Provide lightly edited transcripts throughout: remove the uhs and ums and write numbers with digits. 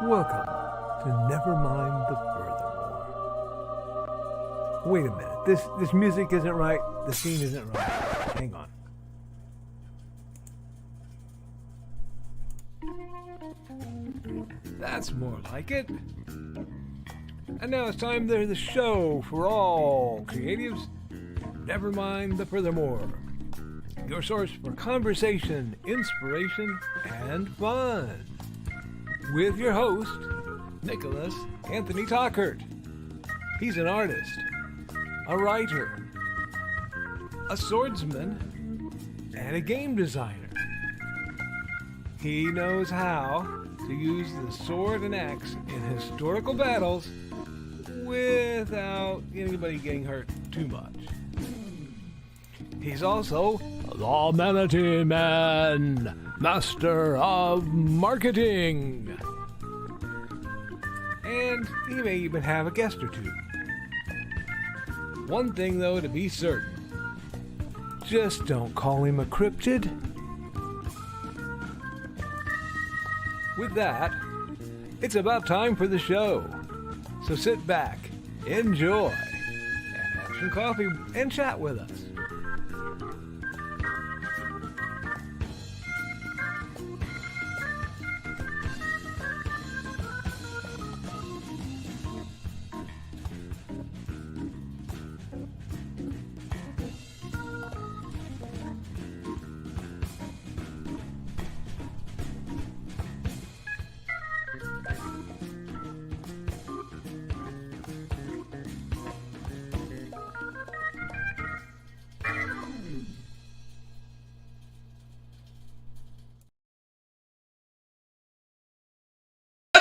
Welcome to Nevermind the Furthermore. Wait a minute, this music isn't right, the scene isn't right. Hang on. That's more like it. And now it's time for the show for all creatives. Nevermind the Furthermore. Your source for conversation, inspiration, and fun. With your host, Nicholas Anthony Tockert. He's an artist, a writer, a swordsman, and a game designer. He knows how to use the sword and axe in historical battles without anybody getting hurt too much. He's also the Manatee Man, master of marketing. And he may even have a guest or two. One thing, though, to be certain. Just don't call him a cryptid. With that, it's about time for the show. So sit back, enjoy, and have some coffee and chat with us.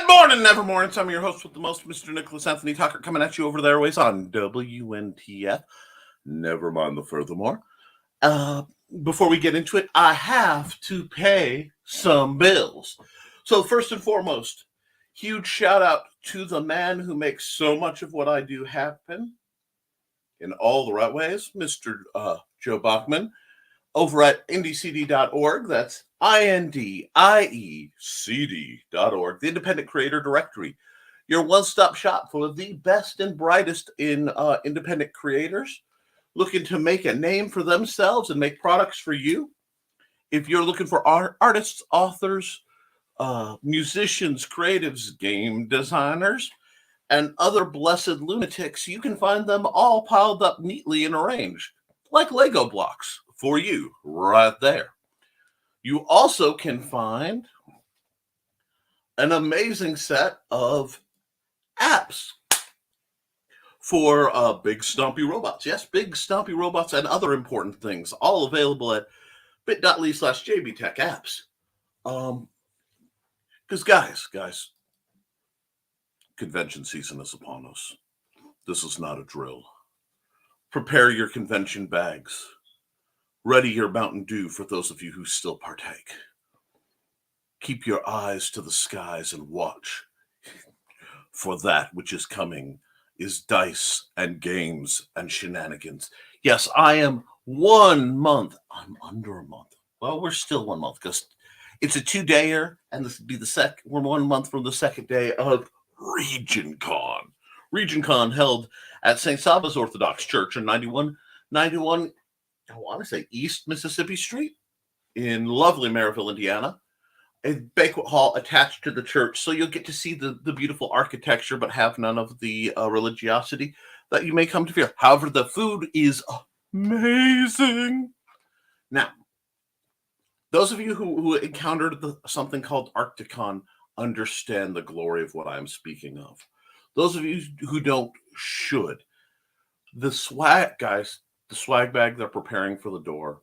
Morning, Nevermore. I'm your host with the most, Mr. Nicholas Anthony Tockert, coming at you over the airways on WNTF. Nevermind the Furthermore. Before we get into it, I have to pay some bills. So first and foremost, huge shout out to the man who makes so much of what I do happen in all the right ways, Mr. Joe Bachman, over at indiecd.org. That's INDIECD.org, the Independent Creator Directory, your one-stop shop for the best and brightest in independent creators looking to make a name for themselves and make products for you. If you're looking for artists, authors, musicians, creatives, game designers, and other blessed lunatics, you can find them all piled up neatly and arranged like Lego blocks for you right there. You also can find an amazing set of apps for big stompy robots. Yes, big stompy robots and other important things, all available at bit.ly/jbtechapps. Because guys, convention season is upon us. This is not a drill. Prepare your convention bags. Ready your Mountain Dew for those of you who still partake. Keep your eyes to the skies and watch, for that which is coming is dice and games and shenanigans. Yes, I am 1 month. I'm under a month. Well, we're still 1 month because it's a 2-dayer, and this would be we're 1 month from the second day of RegionCon. RegionCon held at St. Saba's Orthodox Church in 9191. I want to say East Mississippi Street in lovely Maryville, Indiana. A banquet hall attached to the church, so you'll get to see the beautiful architecture, but have none of the religiosity that you may come to fear. However, the food is amazing. Now, those of you who encountered something called Arcticon understand the glory of what I'm speaking of. Those of you who don't should. The swag, guys, the swag bag they're preparing for the door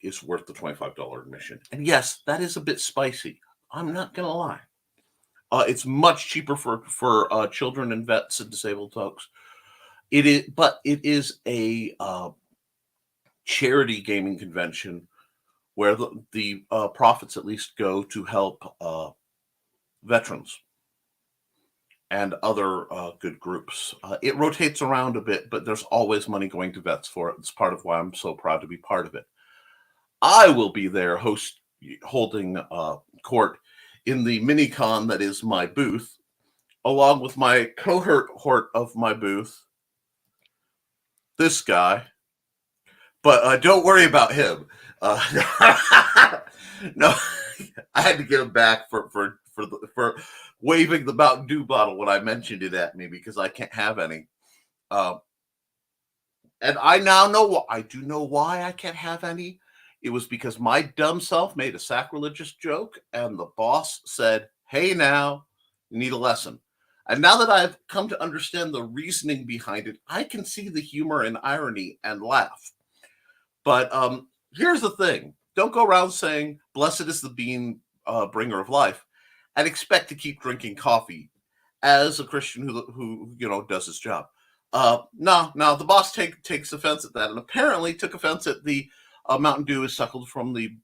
is worth the $25 admission. And yes, that is a bit spicy. I'm not going to lie. It's much cheaper for children and vets and disabled folks. It is a charity gaming convention where the profits at least go to help veterans and other good groups. It rotates around a bit, but there's always money going to vets for it. It's part of why I'm so proud to be part of it. I will be there holding court in the mini con that is my booth, along with my cohort of my booth, this guy. But don't worry about him. No, I had to get him back for waving the Mountain Dew bottle when I mentioned it at me because I can't have any. And I now know I do know why I can't have any. It was because my dumb self made a sacrilegious joke, and the boss said, "Hey, now you need a lesson." And now that I've come to understand the reasoning behind it, I can see the humor and irony and laugh. But here's the thing: don't go around saying "Blessed is the bean bringer of life," and expect to keep drinking coffee as a Christian who does his job. No, the boss takes offense at that, and apparently took offense at the Mountain Dew is suckled from the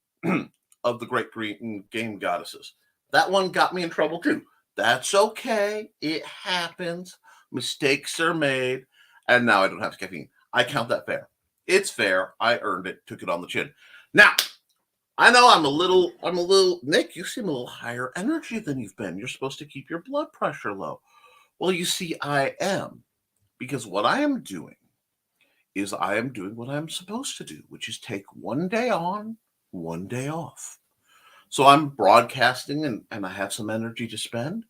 of the great green game goddesses. That one got me in trouble too. That's okay. It happens. Mistakes are made, and now I don't have caffeine. I count that fair. It's fair. I earned it. Took it on the chin. Now, I know I'm a little, Nick, you seem a little higher energy than you've been. You're supposed to keep your blood pressure low. Well, you see, I am. Because what I am doing is I am doing what I'm supposed to do, which is take one day on, one day off. So I'm broadcasting and I have some energy to spend.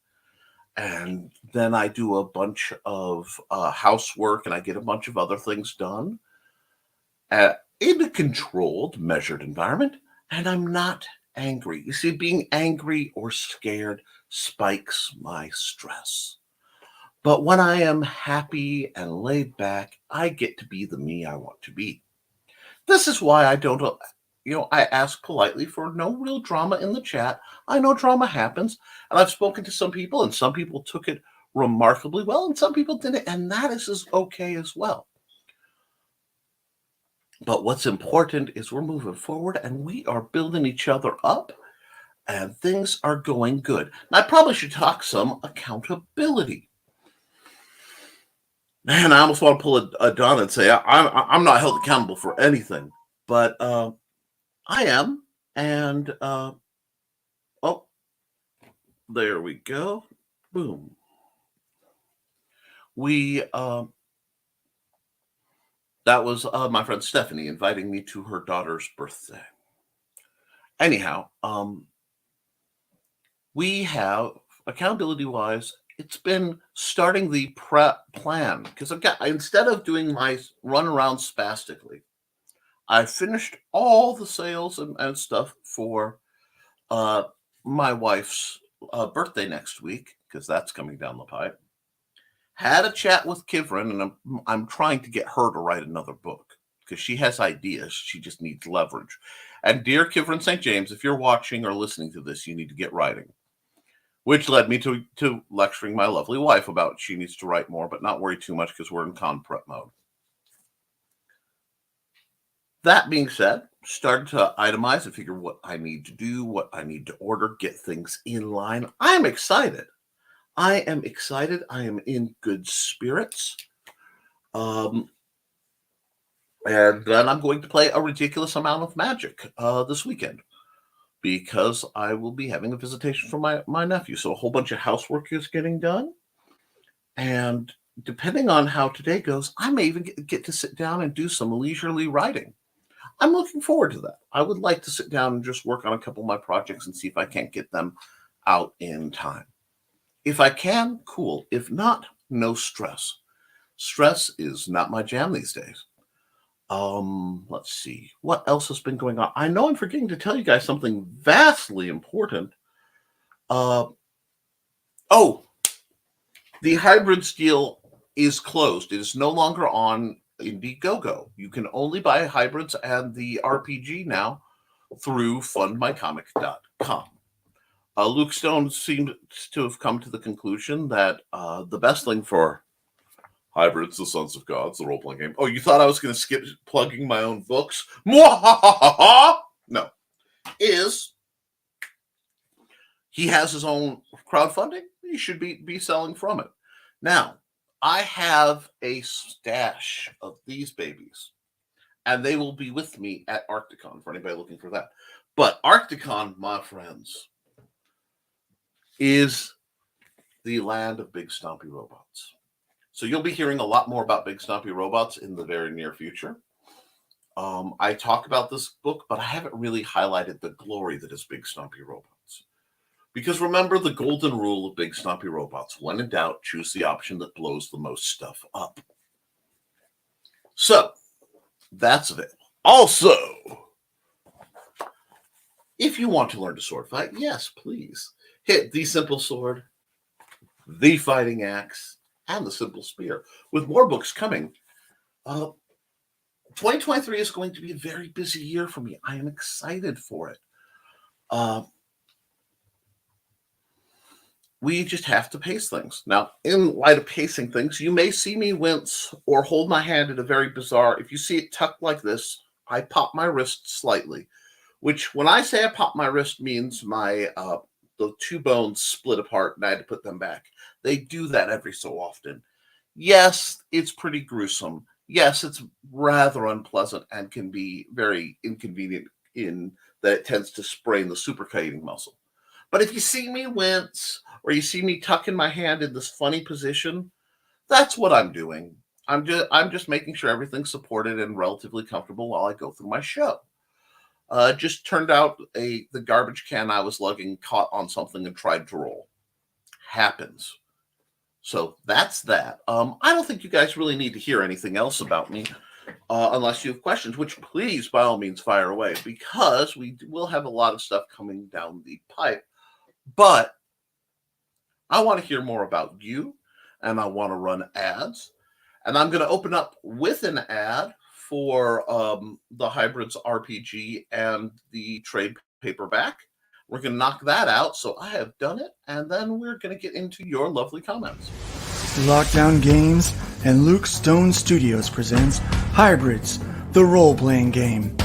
And then I do a bunch of housework and I get a bunch of other things done in a controlled, measured environment. And I'm not angry. You see, being angry or scared spikes my stress. But when I am happy and laid back, I get to be the me I want to be. This is why I don't, I ask politely for no real drama in the chat. I know drama happens, and I've spoken to some people, and some people took it remarkably well, and some people didn't, and that is okay as well. But what's important is we're moving forward, and we are building each other up, and things are going good. And I probably should talk some accountability. Man, I almost want to pull a Don and say I'm not held accountable for anything, but I am. And oh, there we go. Boom. That was my friend Stephanie inviting me to her daughter's birthday. Anyhow, we have accountability-wise. It's been starting the prep plan because instead of doing my run around spastically, I finished all the sales and stuff for my wife's birthday next week because that's coming down the pipe. Had a chat with Kivrin, and I'm trying to get her to write another book because she has ideas. She just needs leverage. And dear Kivrin St. James, if you're watching or listening to this, you need to get writing. Which led me to lecturing my lovely wife about she needs to write more, but not worry too much because we're in con prep mode. That being said, started to itemize and figure what I need to do, what I need to order, get things in line. I'm excited. I am excited. I am in good spirits. And then I'm going to play a ridiculous amount of Magic this weekend because I will be having a visitation from my nephew. So a whole bunch of housework is getting done. And depending on how today goes, I may even get to sit down and do some leisurely writing. I'm looking forward to that. I would like to sit down and just work on a couple of my projects and see if I can't get them out in time. If I can, cool. If not, no stress. Stress is not my jam these days. Let's see. What else has been going on? I know I'm forgetting to tell you guys something vastly important. The Hybrids deal is closed. It is no longer on Indiegogo. You can only buy Hybrids and the RPG now through fundmycomic.com. Luke Stone seemed to have come to the conclusion that the best thing for Hybrids, the Sons of Gods, the role-playing game. Oh, you thought I was going to skip plugging my own books? No. Is he has his own crowdfunding? He should be selling from it. Now, I have a stash of these babies, and they will be with me at Arcticon for anybody looking for that. But Arcticon, my friends, is the land of big stompy robots. So you'll be hearing a lot more about big stompy robots in the very near future. I talk about this book, but I haven't really highlighted the glory that is big stompy robots. Because remember the golden rule of big stompy robots: when in doubt, choose the option that blows the most stuff up. So that's available. Also, if you want to learn to sword fight, yes, please hit the simple sword, the fighting axe, and the simple spear, with more books coming. 2023 is going to be a very busy year for me. I am excited for it. We just have to pace things. Now, in light of pacing things, you may see me wince or hold my hand in a very bizarre, if you see it tucked like this, I pop my wrist slightly, which when I say I pop my wrist means my the two bones split apart and I had to put them back. They do that every so often. Yes, it's pretty gruesome. Yes, it's rather unpleasant and can be very inconvenient in that it tends to sprain the suprachiating muscle. But if you see me wince or you see me tucking my hand in this funny position, that's what I'm doing. I'm just making sure everything's supported and relatively comfortable while I go through my show. Just turned out the garbage can I was lugging caught on something and tried to roll. Happens. So that's that. I don't think you guys really need to hear anything else about me unless you have questions, which please, by all means, fire away, because we will have a lot of stuff coming down the pipe. But I want to hear more about you, and I want to run ads. And I'm going to open up with an ad for the Hybrids RPG and the trade paperback. We're going to knock that out, so I have done it, and then we're going to get into your lovely comments. Lockdown Games and Luke Stone Studios presents Hybrids, the role-playing game.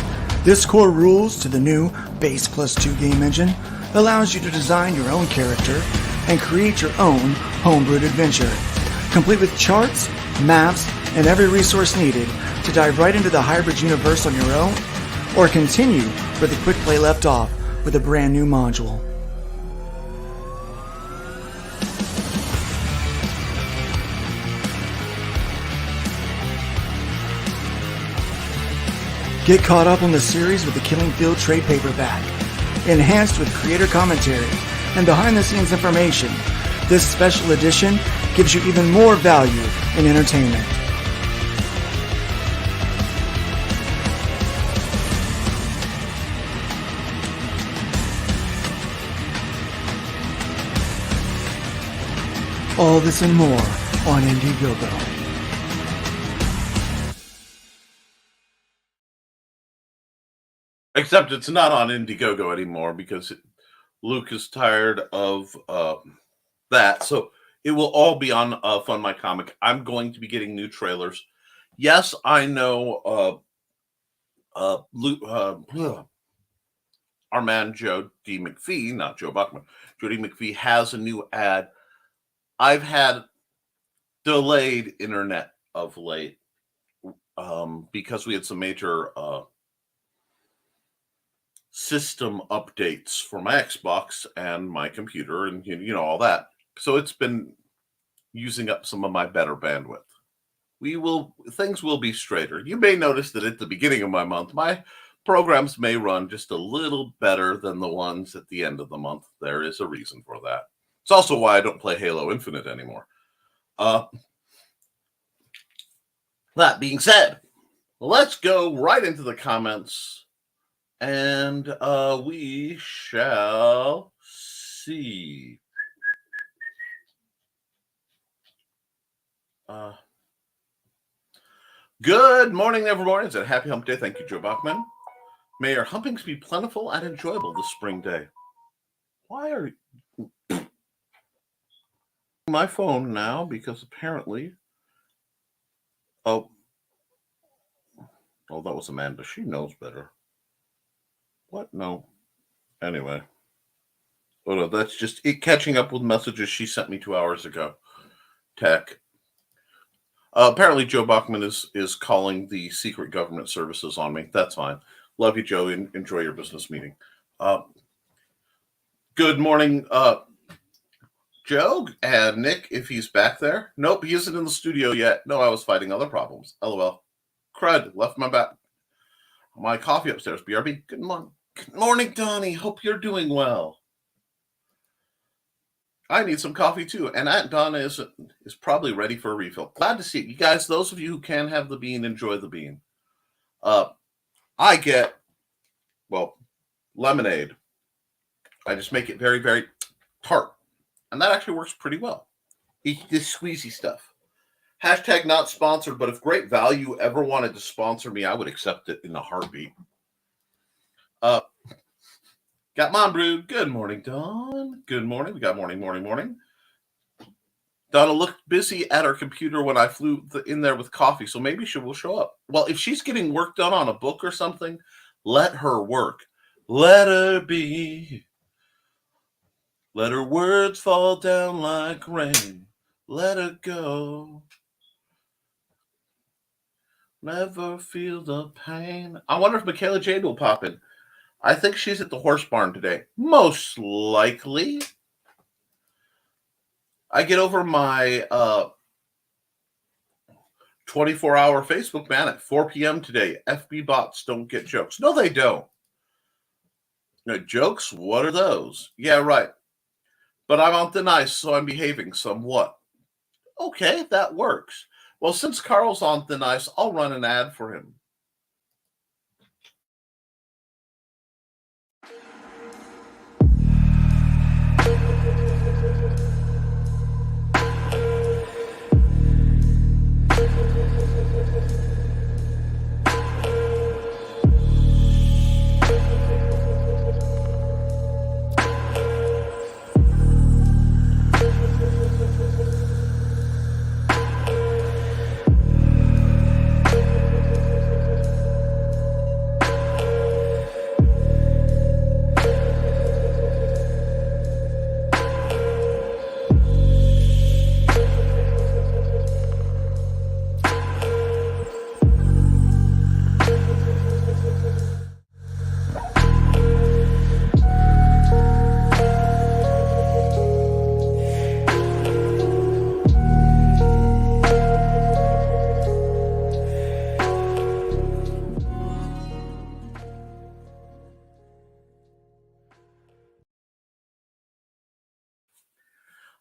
This core rules to the new Base Plus 2 game engine allows you to design your own character and create your own homebrewed adventure, complete with charts, maps, and every resource needed to dive right into the Hybrids universe on your own, or continue where the quick play left off with a brand new module. Get caught up on the series with the Killing Field trade paperback, enhanced with creator commentary and behind-the-scenes information. This special edition gives you even more value and entertainment. All this and more on Indiegogo. Except it's not on Indiegogo anymore because Luke is tired of that. So it will all be on Fund My Comic. I'm going to be getting new trailers. Yes, I know Luke, our man Joe D. McPhee, not Joe Buckman, Joe D. McPhee has a new ad. I've had delayed internet of late because we had some major system updates for my Xbox and my computer and all that. So it's been using up some of my better bandwidth. Things will be straighter. You may notice that at the beginning of my month, my programs may run just a little better than the ones at the end of the month. There is a reason for that. It's also why I don't play Halo Infinite anymore. That being said, let's go right into the comments. And we shall see. Good morning, everyone. It's a happy hump day. Thank you, Joe Bachman. May your humpings be plentiful and enjoyable this spring day. Why are you my phone now? Because apparently, oh, that was Amanda. She knows better. What? No. Anyway. Oh, no, that's just it catching up with messages she sent me 2 hours ago. Tech. Apparently, Joe Bachman is calling the secret government services on me. That's fine. Love you, Joe. Enjoy your business meeting. Good morning, Joe and Nick, if he's back there. Nope, he isn't in the studio yet. No, I was fighting other problems. LOL. Crud, left my coffee upstairs. BRB, good morning. Good morning, Donnie. Hope you're doing well. I need some coffee too. And Aunt Donna is probably ready for a refill. Glad to see it. You guys, those of you who can have the bean, enjoy the bean. I get, lemonade. I just make it very, very tart. And that actually works pretty well. It's this squeezy stuff. Hashtag not sponsored, but if Great Value ever wanted to sponsor me, I would accept it in a heartbeat. Got mom brewed. Good morning, Dawn. Good morning. We got morning. Donna looked busy at her computer when I flew in there with coffee, so maybe she will show up. Well, if she's getting work done on a book or something, let her work. Let her be. Let her words fall down like rain. Let her go. Never feel the pain. I wonder if Michaela Jade will pop in. I think she's at the horse barn today. Most likely. I get over my 24-hour Facebook ban at 4 p.m. today. FB bots don't get jokes. No, they don't. No, jokes? What are those? Yeah, right. But I'm on thin ice, so I'm behaving somewhat. Okay, that works. Well, since Carl's on thin ice, I'll run an ad for him.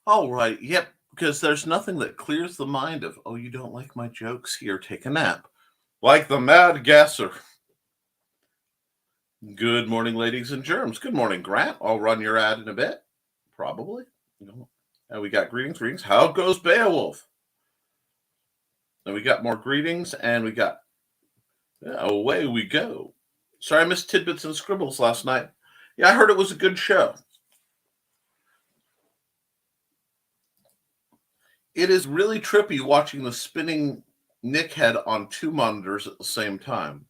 All right. Yep. Because there's nothing that clears the mind of, oh, you don't like my jokes? Here, take a nap. Like the Mad Gasser. Good morning, ladies and germs. Good morning, Grant. I'll run your ad in a bit. Probably. And we got greetings. How goes Beowulf? And we got more greetings, and we got, away we go. Sorry I missed Tidbits and Scribbles last night. Yeah, I heard it was a good show. It is really trippy watching the spinning Nick head on two monitors at the same time.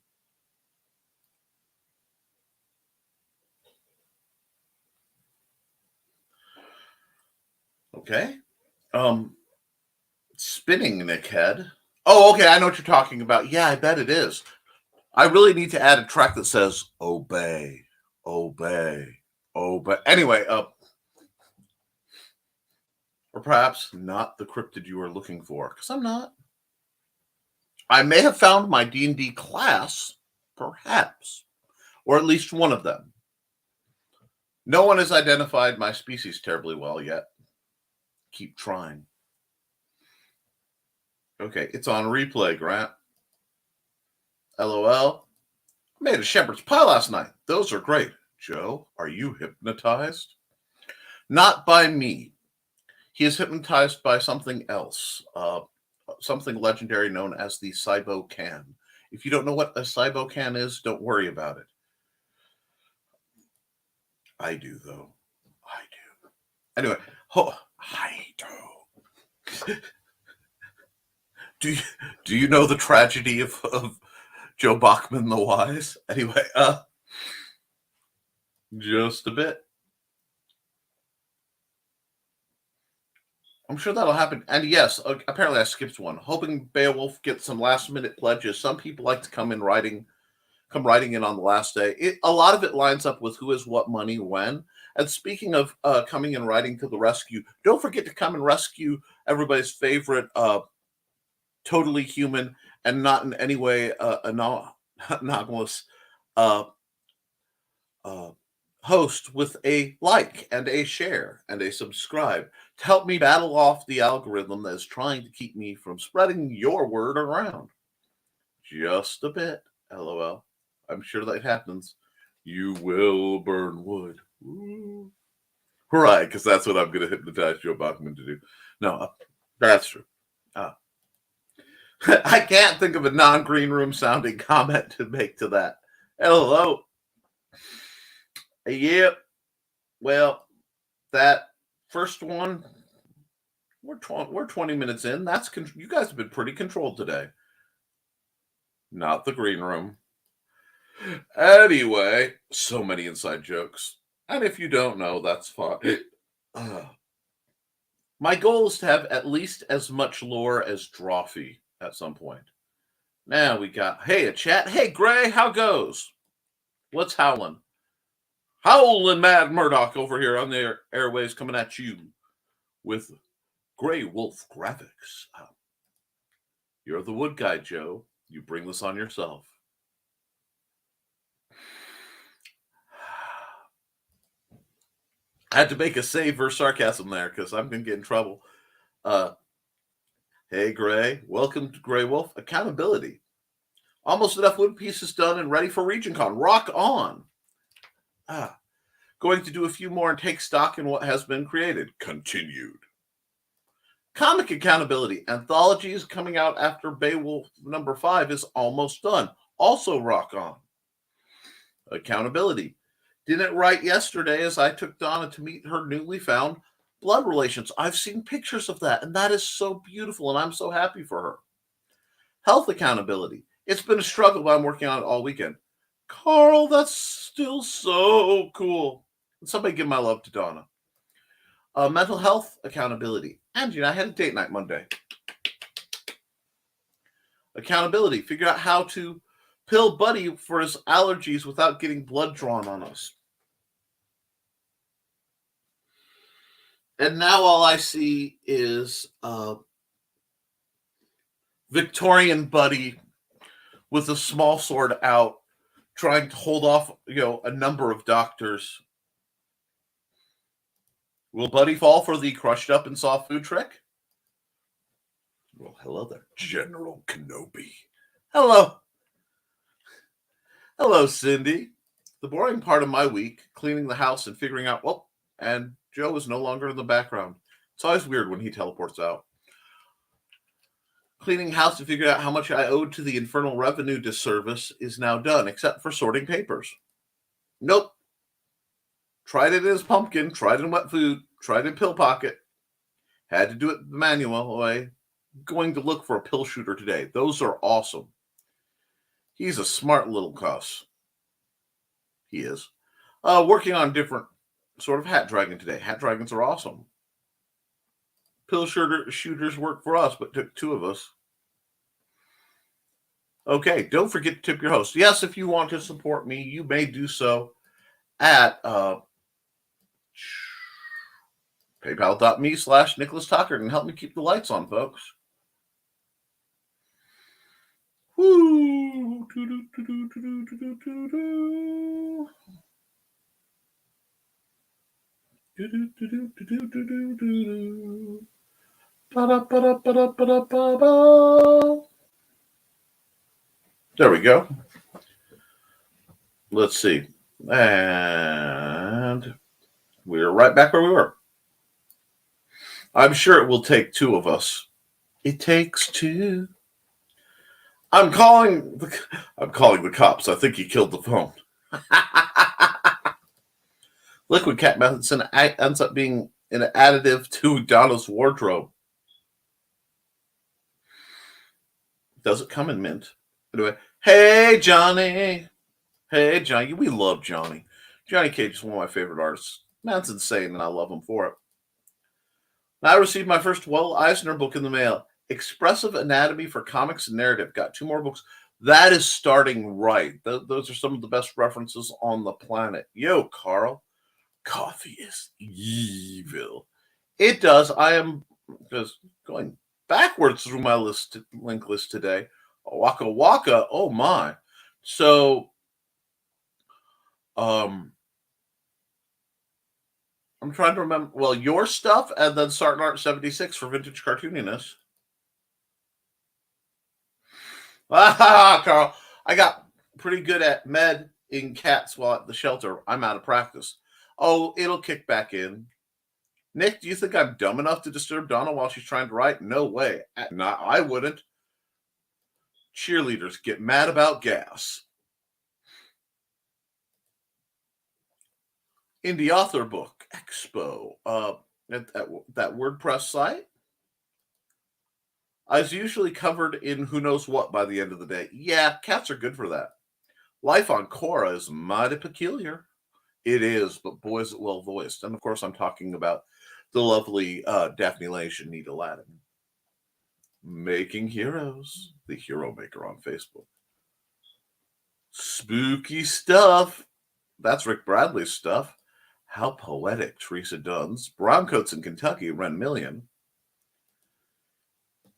Okay. Spinning Nick head. Oh, okay. I know what you're talking about. Yeah, I bet it is. I really need to add a track that says, obey, obey, obey. Anyway, or perhaps not the cryptid you are looking for, because I'm not. I may have found my D&D class, perhaps, or at least one of them. No one has identified my species terribly well yet. Keep trying. Okay, it's on replay, Grant. LOL. I made a shepherd's pie last night. Those are great. Joe, are you hypnotized? Not by me. He is hypnotized by something else, something legendary known as the Cybo-Can. If you don't know what a Cybo-Can is, don't worry about it. I do, though. I do. Anyway, I do. Do you know the tragedy of Joe Bachman the Wise? Anyway, just a bit. I'm sure that'll happen. And yes, apparently I skipped one. Hoping Beowulf gets some last-minute pledges. Some people like to come writing in on the last day. A lot of it lines up with who has what money when. And speaking of coming and riding to the rescue, don't forget to come and rescue everybody's favorite totally human and not in any way anomalous uh, host with a like and a share and a subscribe to help me battle off the algorithm that is trying to keep me from spreading your word around. Just a bit, lol. I'm sure that happens. You will burn wood. Ooh. Right, because that's what I'm going to hypnotize Joe Bachman to do. No, that's true. I can't think of a non-green room sounding comment to make to that. Hello. Yep. Well, that first one, we're 20 minutes in. You guys have been pretty controlled today. Not the green room. Anyway, so many inside jokes. And if you don't know, that's fine. My goal is to have at least as much lore as Drawfee at some point. Now we got, hey, a chat. Hey, Gray, how goes? What's howling? Howling Mad Murdoch over here on the airways coming at you with Grey Wolf graphics. You're the wood guy, Joe. You bring this on yourself. I had to make a save for sarcasm there because I'm going to get in trouble. Hey, Gray. Welcome to Grey Wolf. Accountability. Almost enough wood pieces done and ready for RegionCon. Rock on. Going to do a few more and take stock in what has been created. Continued. Comic accountability. Anthologies coming out after Beowulf number 5 is almost done. Also rock on. Accountability. Didn't write yesterday as I took Donna to meet her newly found blood relations. I've seen pictures of that, and that is so beautiful, and I'm so happy for her. Health accountability. It's been a struggle, but I'm working on it all weekend. Carl, that's still so cool. Somebody give my love to Donna. Mental health accountability. Angie, I had a date night Monday. Accountability. Figure out how to pill Buddy for his allergies without getting blood drawn on us. And now all I see is Victorian Buddy with a small sword out, trying to hold off, a number of doctors. Will Buddy fall for the crushed up and soft food trick? Well, hello there, General Kenobi. Hello. Hello, Cindy. The boring part of my week, cleaning the house and figuring out, and Joe is no longer in the background. It's always weird when he teleports out. Cleaning house to figure out how much I owed to the Infernal Revenue disservice is now done, except for sorting papers. Nope. Tried it as pumpkin, tried it in wet food, tried it in pill pocket. Had to do it the manual way. Going to look for a pill shooter today. Those are awesome. He's a smart little cuss. He is. Working on different sort of hat dragon today. Hat dragons are awesome. Pill shooters work for us, but took 2 of us. Okay, don't forget to tip your host. Yes, if you want to support me, you may do so at paypal.me/Nicholas Tockert and help me keep the lights on, folks. Woo! There we go. Let's see. And we're right back where we were. I'm sure it will take 2 of us. It takes 2. I'm calling the cops. I think he killed the phone. Liquid cat medicine ends up being an additive to Donna's wardrobe. Does it come in mint? Anyway, hey, Johnny. Hey, Johnny. We love Johnny. Johnny Cage is one of my favorite artists. Man's insane, and I love him for it. I received my first Will Eisner book in the mail. Expressive Anatomy for Comics and Narrative. Got 2 more books. That is starting right. Those are some of the best references on the planet. Yo, Carl. Coffee is evil. It does. I am just going backwards through my link list today. Waka Waka. Oh my. So, I'm trying to remember. Well, your stuff, and then Sartin Art 76 for vintage cartooniness. Carl, I got pretty good at med in cats while at the shelter. I'm out of practice. Oh, it'll kick back in. Nick, do you think I'm dumb enough to disturb Donna while she's trying to write? No way. I wouldn't. Cheerleaders get mad about gas. Indie Author Book Expo. At that WordPress site. I was usually covered in who knows what by the end of the day. Yeah, cats are good for that. Life on Quora is mighty peculiar. It is, but boy, is it well voiced. And of course, I'm talking about the lovely Daphne Lane and Nita Aladdin. Making Heroes, the Hero Maker on Facebook. Spooky stuff. That's Rick Bradley's stuff. How poetic, Teresa Dunn's. Browncoats in Kentucky, Ren Million.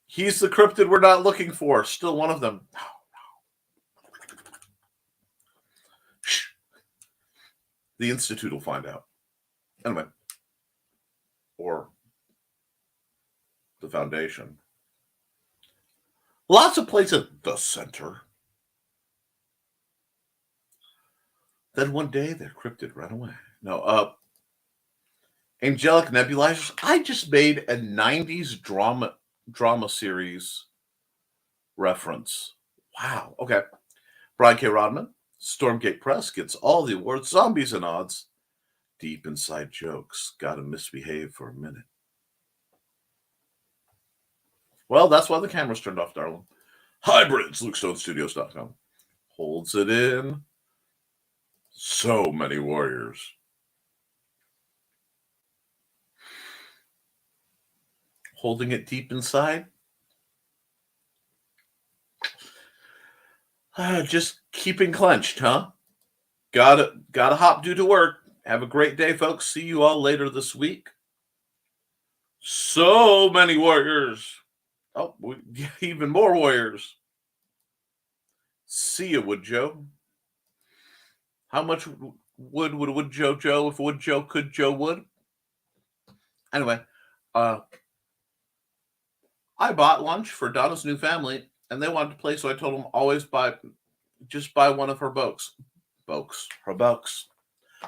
He's the cryptid we're not looking for. Still one of them. No. Shh. The Institute will find out. Anyway. Or the Foundation. Lots of places at the center. Then one day their cryptid ran away. No, Angelic Nebulizers. I just made a 90s drama series reference. Wow. Okay. Brian K. Rodman. Stormgate Press gets all the awards. Zombies and Odds. Deep inside jokes. Gotta misbehave for a minute. Well, that's why the camera's turned off, darling. Hybrids. LukeStoneStudios.com. Holds it in. So many warriors. Holding it deep inside. Just keeping clenched, huh? Gotta hop due to work. Have a great day, folks. See you all later this week. So many warriors. Oh, even more warriors. See you, Wood Joe. How much wood would Wood Joe if Wood Joe could Joe would? Anyway, I bought lunch for Donna's new family, and they wanted to play, so I told them just buy one of her books. Her books.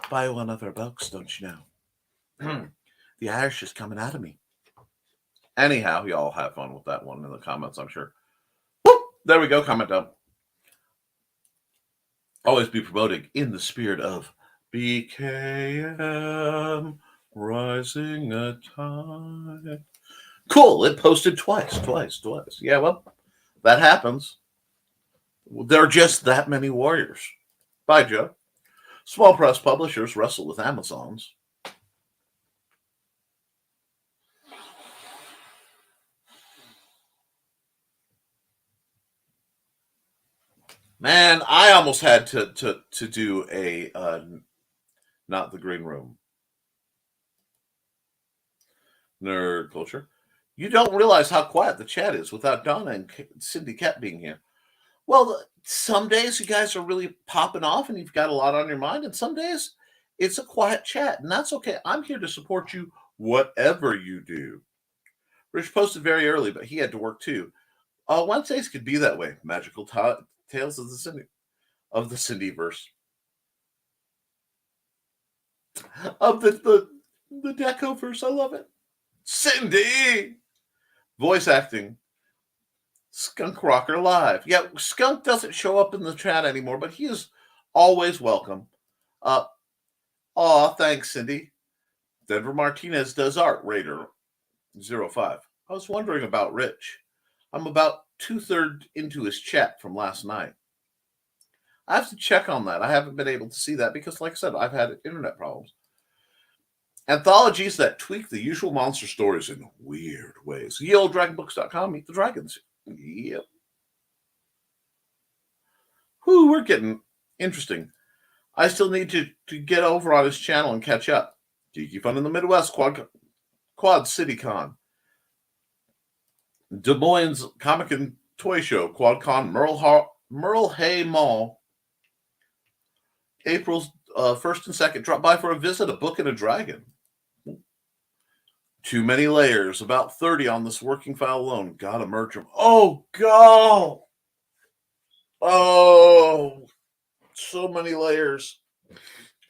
Buy one of her books, don't you know? The Irish is coming out of me. Anyhow, y'all have fun with that one in the comments, I'm sure. Whoop! There we go, comment down. Always be promoting in the spirit of BKM Rising a Tide. Cool, it posted twice. Yeah, well, that happens. There are just that many warriors. Bye, Joe. Small press publishers wrestle with Amazons. Man, I almost had to do a not the green room. Nerd culture. You don't realize how quiet the chat is without Donna and Cindy Koepp being here. Well, some days you guys are really popping off and you've got a lot on your mind, and some days it's a quiet chat, and that's okay. I'm here to support you whatever you do. Rich posted very early, but he had to work too. Wednesdays could be that way. Magical Tales of the Cindyverse. Of the Decoverse. I love it. Cindy! Voice acting. Skunk Rocker Live. Yeah, Skunk doesn't show up in the chat anymore, but he is always welcome. Thanks, Cindy. Denver Martinez does art. Raider 05. I was wondering about Rich. I'm about 2/3 into his chat from last night. I have to check on that. I haven't been able to see that because, like I said, I've had internet problems. Anthologies that tweak the usual monster stories in weird ways. YeOldDragonBooks.com. Meet the Dragons. Yep. We're getting interesting. I still need to get over on his channel and catch up. Geeky Fun in the Midwest, Quad City Con, Des Moines Comic and Toy Show, QuadCon, Merle Hay Mall, April's 1st and 2nd. Drop by for a visit, a book and a dragon. Too many layers, about 30 on this working file alone. Gotta merge them. Oh, God. Oh, so many layers.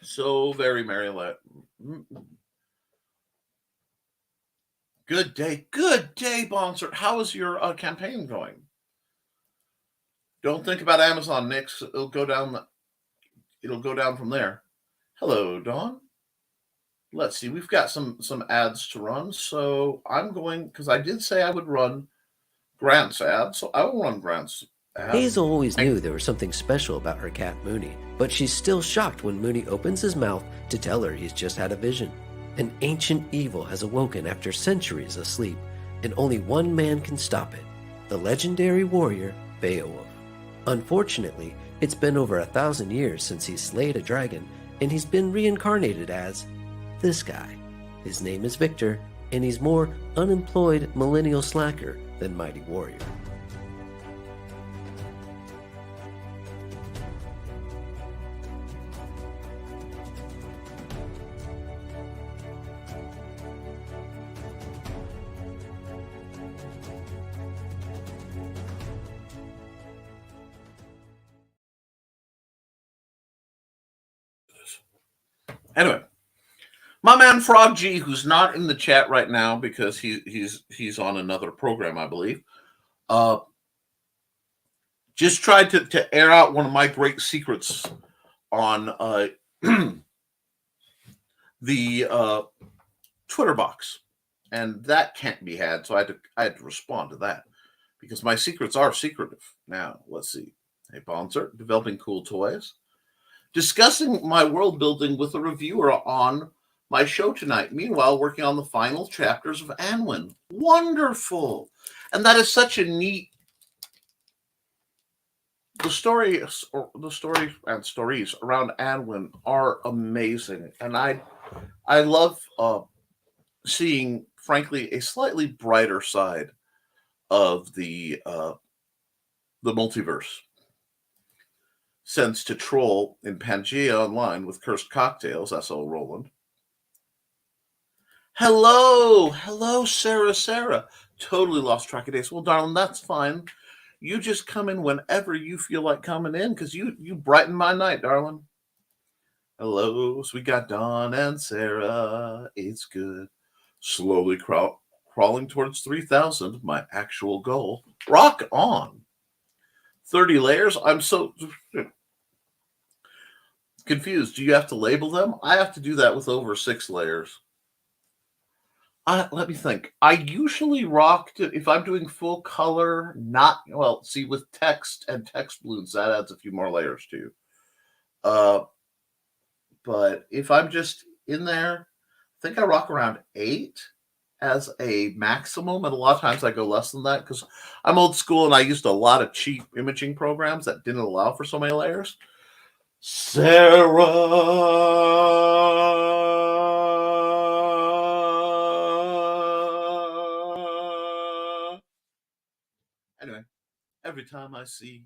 So very merry. Good day, Bonsert. How is your campaign going? Don't think about Amazon, Nix. It'll go down. It'll go down from there. Hello, Dawn. Let's see. We've got some ads to run, so I'm going because I did say I would run Grant's ad, so I will run Grant's ad. Hazel always knew there was something special about her cat Mooney, but she's still shocked when Mooney opens his mouth to tell her he's just had a vision. An ancient evil has awoken after centuries of sleep, and only one man can stop it, the legendary warrior Beowulf. Unfortunately, it's been over 1,000 years since he slayed a dragon, and he's been reincarnated as this guy. His name is Victor, and he's more unemployed millennial slacker than mighty warrior. Anyway, my man Frog G, who's not in the chat right now because he's on another program, I believe, just tried to air out one of my great secrets on the Twitter box, and that can't be had. So I had to respond to that because my secrets are secretive. Now let's see. Hey, Bonser, developing cool toys. Discussing my world building with a reviewer on my show tonight. Meanwhile, working on the final chapters of Anwin. Wonderful. And that is such a neat... The stories and stories around Anwin are amazing. And I love seeing, frankly, a slightly brighter side of the multiverse. Sends to troll in Pangea Online with cursed cocktails, S.O. Roland. Hello, Sarah. Totally lost track of days. Well, darling, that's fine. You just come in whenever you feel like coming in, because you brighten my night, darling. Hello, so we got Dawn and Sarah. It's good. Slowly crawling towards 3,000, my actual goal. Rock on. 30 layers. I'm so confused. Do you have to label them? I have to do that with over 6 layers. Let me think. I usually rock if I'm doing full color, with text and text balloons, that adds a few more layers too. But if I'm just in there, I think I rock around 8 as a maximum. And a lot of times I go less than that because I'm old school and I used a lot of cheap imaging programs that didn't allow for so many layers. Sarah. Anyway, every time I see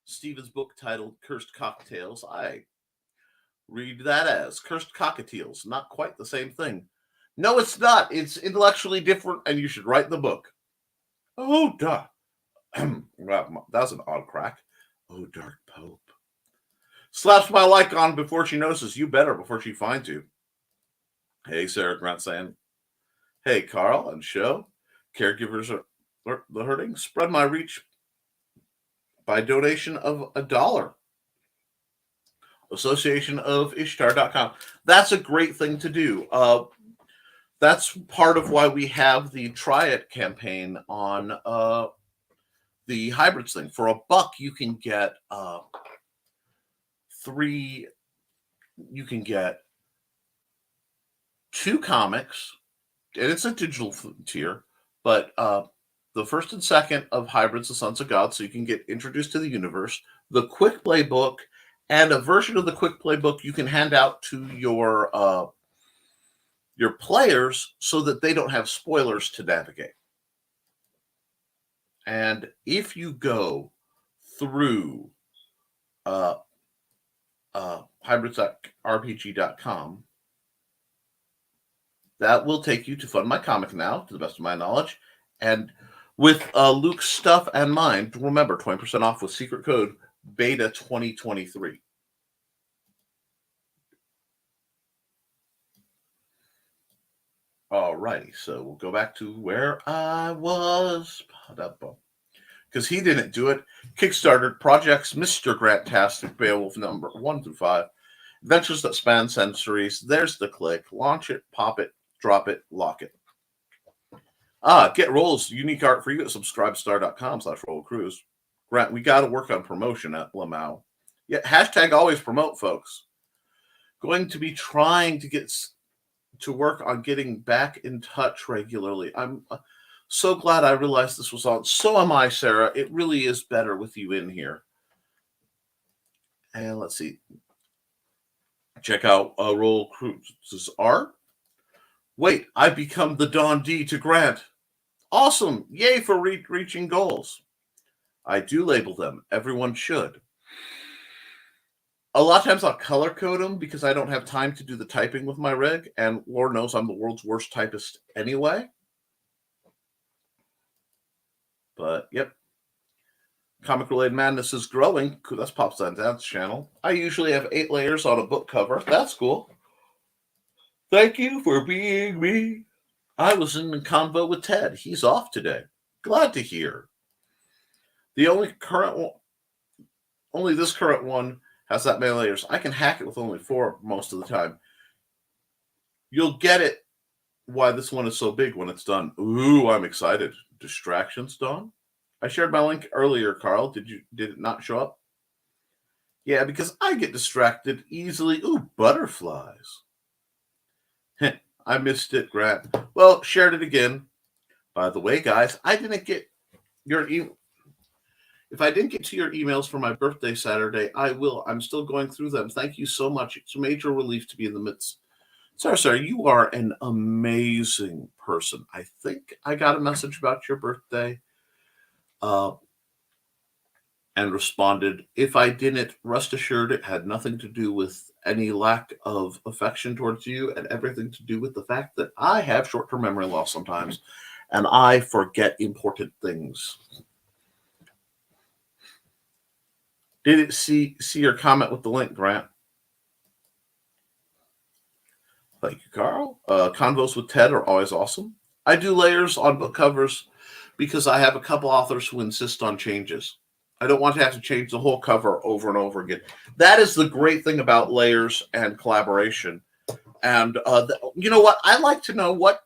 Stephen's book titled Cursed Cocktails, I read that as Cursed Cockatiels. Not quite the same thing. No, it's not. It's intellectually different, and you should write the book. Oh, duh. That was an odd crack. Oh, Dark Pope. Slaps my like on before she notices. You better before she finds you. Hey, Sarah Grant saying, hey, Carl and Show. Caregivers are the hurting. Spread my reach by donation of $1. Association of Ishtar.com. That's a great thing to do. That's part of why we have the Try It campaign on the hybrids thing. For $1, you can get 3. You can get 2 comics, and it's a digital tier, but the 1st and 2nd of Hybrids, the Sons of God, so you can get introduced to the universe, the quick play book, and a version of the quick play book you can hand out to your players so that they don't have spoilers to navigate. And if you go through hybrids.rpg.com, that will take you to Fund My Comic Now, to the best of my knowledge. And with Luke's stuff and mine, remember, 20% off with secret code BETA 2023. Alrighty, so we'll go back to where I was. Because he didn't do it. Kickstarter projects Mr. Grant-tastic Beowulf number 1 through 5. Adventures that span centuries. There's the click. Launch it, pop it, drop it, lock it. Get rolls. Unique art for you at subscribestar.com/rollcruise. Grant, we got to work on promotion at Lamau. Yeah, hashtag always promote, folks. Going to be trying to get to work on getting back in touch regularly. I'm so glad I realized this was on. So am I, Sarah. It really is better with you in here. And let's see. Check out Roll Cruise's art. Wait, I've become the Don D to Grant. Awesome. Yay for reaching goals. I do label them. Everyone should. A lot of times I'll color code them because I don't have time to do the typing with my rig. And Lord knows I'm the world's worst typist anyway. But, yep. Comic Related Madness is growing. That's Pop's on Dance channel. I usually have 8 layers on a book cover. That's cool. Thank you for being me. I was in a convo with Ted. He's off today. Glad to hear. The only this current one has that many layers. I can hack it with only 4 most of the time. You'll get it why this one is so big when it's done. Ooh, I'm excited. Distractions, Dawn? I shared my link earlier, Carl. Did it not show up? Yeah, because I get distracted easily. Ooh, butterflies. I missed it, Grant. Well, shared it again. By the way, guys, I didn't get your email. If I didn't get to your emails for my birthday Saturday, I will. I'm still going through them. Thank you so much. It's a major relief to be in the midst. Sorry, you are an amazing person. I think I got a message about your birthday and responded. If I didn't, rest assured it had nothing to do with any lack of affection towards you and everything to do with the fact that I have short-term memory loss sometimes and I forget important things. Did it see your comment with the link, Grant? Thank you, Carl. Convos with Ted are always awesome. I do layers on book covers because I have a couple authors who insist on changes. I don't want to have to change the whole cover over and over again. That is the great thing about layers and collaboration. And you know what? I'd like to know what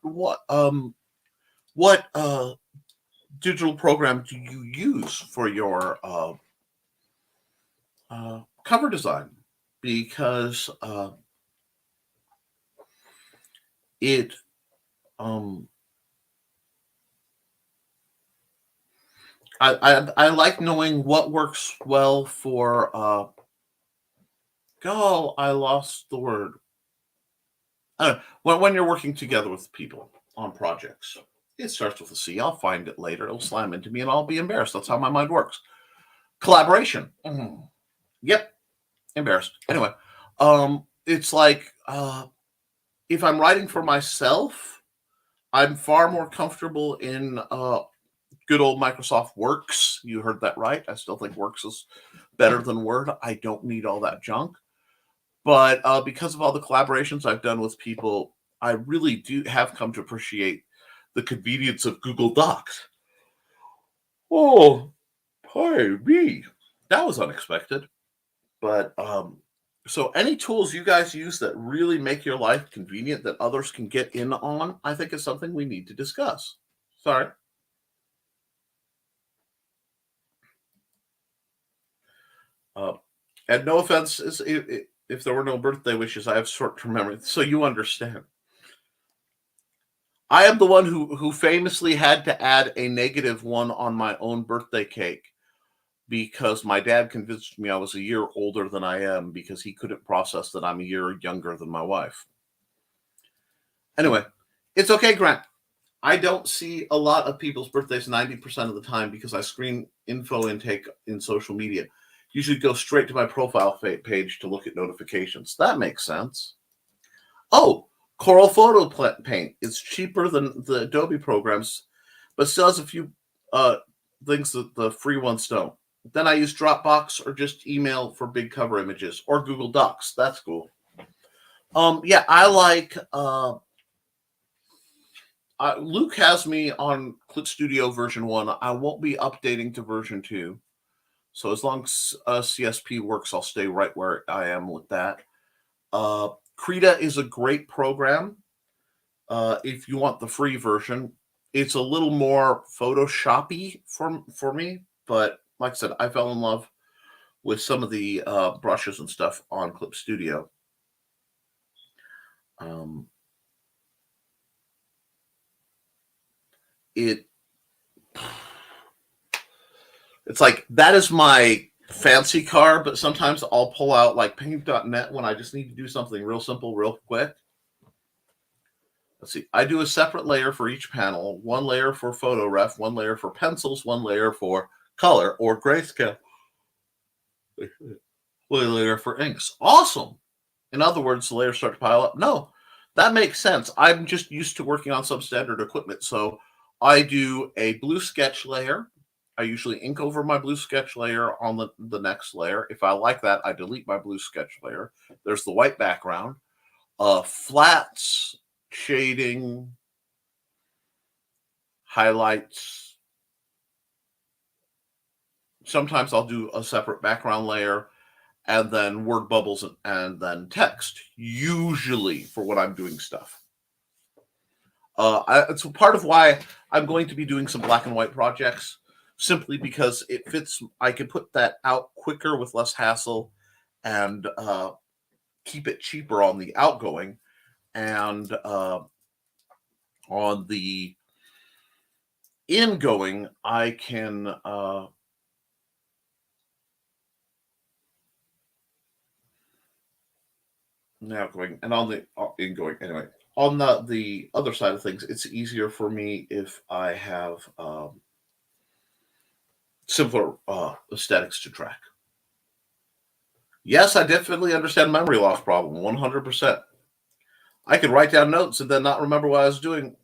digital program do you use for your cover design? Because I like knowing what works well for I lost the word. When you're working together with people on projects. It starts with a C. I'll find it later. It'll slam into me and I'll be embarrassed. That's how my mind works. Collaboration. Mm-hmm. Yep. Embarrassed. Anyway, it's like if I'm writing for myself, I'm far more comfortable in good old Microsoft Works. You heard that right. I still think Works is better than Word. I don't need all that junk. But because of all the collaborations I've done with people, I really do have come to appreciate the convenience of Google Docs. Oh, pardon me. That was unexpected. But so any tools you guys use that really make your life convenient that others can get in on, I think is something we need to discuss. Sorry. And no offense, if there were no birthday wishes, I have short-term memory, so you understand. I am the one who famously had to add a -1 on my own birthday cake because my dad convinced me I was a year older than I am because he couldn't process that I'm a year younger than my wife. Anyway, it's okay, Grant. I don't see a lot of people's birthdays 90% of the time because I screen info intake in social media. Usually go straight to my profile page to look at notifications. That makes sense. Oh, Coral Photo Paint. It's cheaper than the Adobe programs, but still has a few things that the free ones don't. Then I use Dropbox or just email for big cover images or Google Docs. That's cool. Yeah, I like... Luke has me on Clip Studio version 1. I won't be updating to version 2. So as long as CSP works, I'll stay right where I am with that. Krita is a great program if you want the free version. It's a little more Photoshoppy for me, but like I said, I fell in love with some of the brushes and stuff on Clip Studio. It's like, that is my fancy car, but sometimes I'll pull out like paint.net when I just need to do something real simple, real quick. Let's see. I do a separate layer for each panel. One layer for photo ref, one layer for pencils, one layer for color or grayscale, one layer for inks. Awesome. In other words, the layers start to pile up. No, that makes sense. I'm just used to working on substandard equipment. So I do a blue sketch layer. I usually ink over my blue sketch layer on the next layer. If I like that, I delete my blue sketch layer. There's the white background. Flats, shading, highlights. Sometimes I'll do a separate background layer and then word bubbles and then text, usually for when I'm doing stuff. It's part of why I'm going to be doing some black and white projects, simply because it fits. I can put that out quicker with less hassle and keep it cheaper on the outgoing, and on the ingoing, I can outgoing, and on the ingoing anyway. On the other side of things, it's easier for me if I have simpler aesthetics to track. Yes, I definitely understand memory loss problem, 100%. I can write down notes and then not remember what I was doing.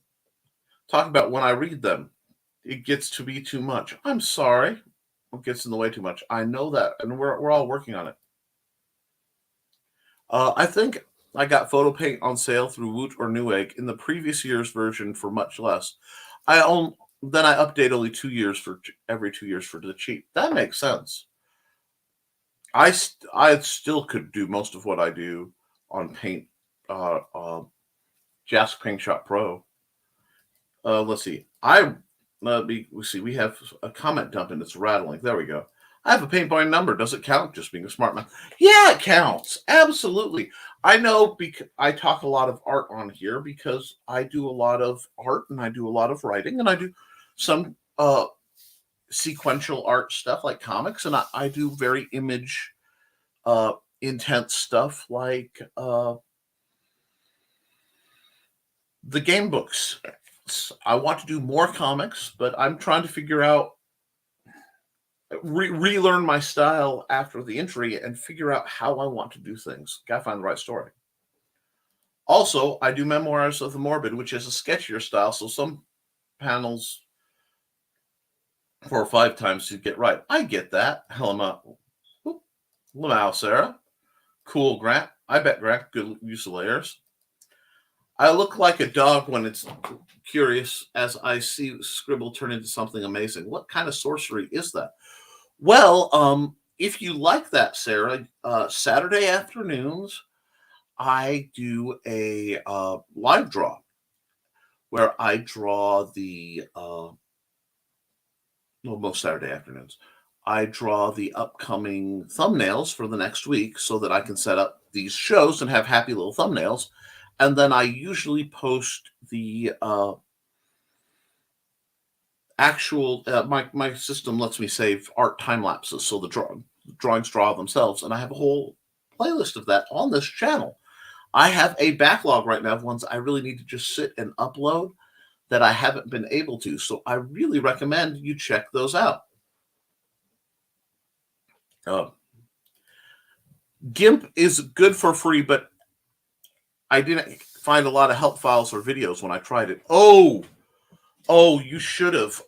Talk about when I read them. It gets to be too much. I'm sorry. It gets in the way too much. I know that, and we're all working on it. I think I got Photo Paint on sale through Woot or Newegg in the previous year's version for much less. Then I update only 2 years for every 2 years for the cheap. That makes sense. I still could do most of what I do on Paint, Jask Paint Shop Pro. Let's see. We have a comment dump and it's rattling. There we go. I have a paint by number. Does it count? Just being a smart man. Yeah, it counts. Absolutely. I know because I talk a lot of art on here because I do a lot of art and I do a lot of writing and I do some sequential art stuff like comics, and I do very image intense stuff like the game books. I want to do more comics, but I'm trying to figure out, relearn my style after the entry and figure out how I want to do things. Gotta find the right story. Also, I do Memoirs of the Morbid, which is a sketchier style, so some panels 4 or 5 times to get right. I get that. Helma, Lamau, Sarah. Cool, Grant. I bet Grant, good use of layers. I look like a dog when it's curious as I see scribble turn into something amazing. What kind of sorcery is that? Well, if you like that, Sarah, Saturday afternoons, I do a live draw where I draw the, most Saturday afternoons, I draw the upcoming thumbnails for the next week so that I can set up these shows and have happy little thumbnails. And then I usually post the actual my system lets me save art time lapses, so the drawings draw themselves, and I have a whole playlist of that on this channel. I have a backlog right now of ones I really need to just sit and upload that I haven't been able to, so I really recommend you check those out. GIMP is good for free, but I didn't find a lot of help files or videos when I tried it. Oh, you should have.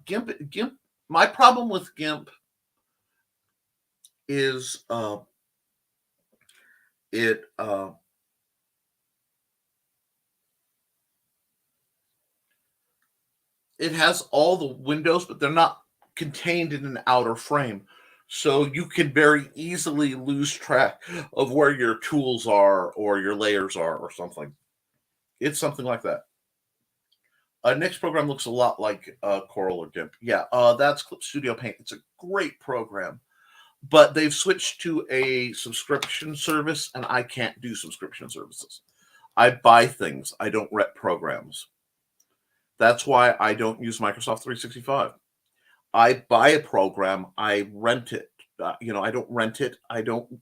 GIMP. My problem with GIMP is it has all the windows, but they're not contained in an outer frame. So you can very easily lose track of where your tools are or your layers are or something. It's something like that. Nick's program looks a lot like Coral or GIMP. Yeah, that's Clip Studio Paint. It's a great program, but they've switched to a subscription service, and I can't do subscription services. I buy things. I don't rent programs. That's why I don't use Microsoft 365. I buy a program. I rent it. I don't rent it. I don't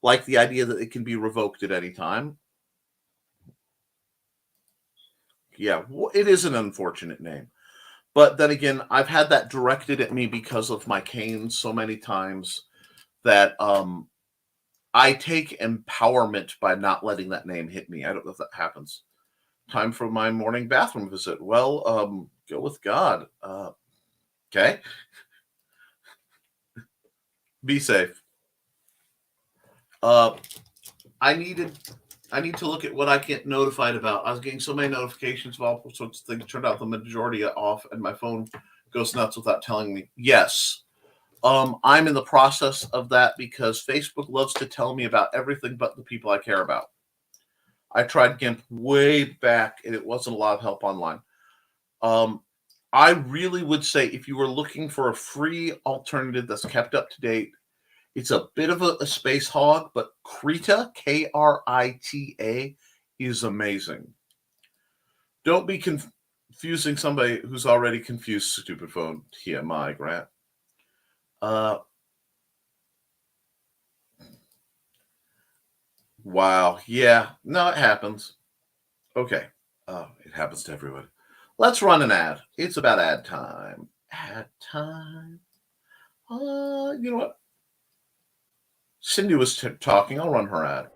like the idea that it can be revoked at any time. Yeah, it is an unfortunate name. But then again, I've had that directed at me because of my cane so many times that I take empowerment by not letting that name hit me. I don't know if that happens. Time for my morning bathroom visit. Well, go with God. Okay. Be safe. I need to look at what I get notified about. I was getting so many notifications of all sorts of things. Turned out the majority are off, and my phone goes nuts without telling me. Yes. I'm in the process of that because Facebook loves to tell me about everything but the people I care about. I tried GIMP way back, and it wasn't a lot of help online. I really would say if you were looking for a free alternative that's kept up to date, it's a bit of a space hog, but Krita, Krita, is amazing. Don't be confusing somebody who's already confused, stupid phone. TMI, Grant. Wow. Yeah. No, it happens. Okay. It happens to everyone. Let's run an ad. It's about ad time. Ad time. You know what? Cindy was talking. I'll run her ad.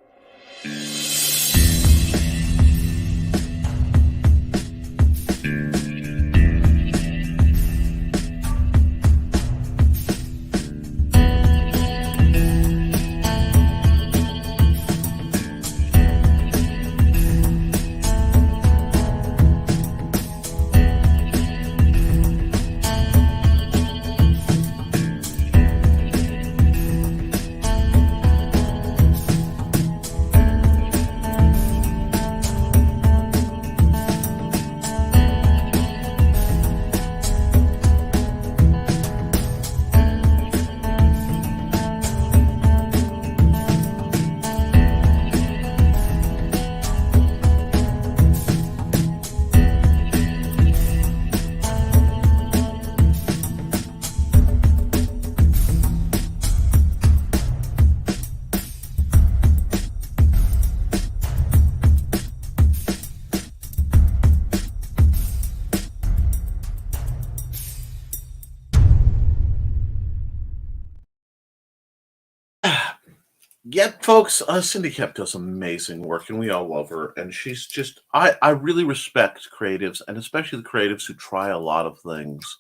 Yeah, folks, Cindy Koepp does amazing work, and we all love her. And she's just, I really respect creatives, and especially the creatives who try a lot of things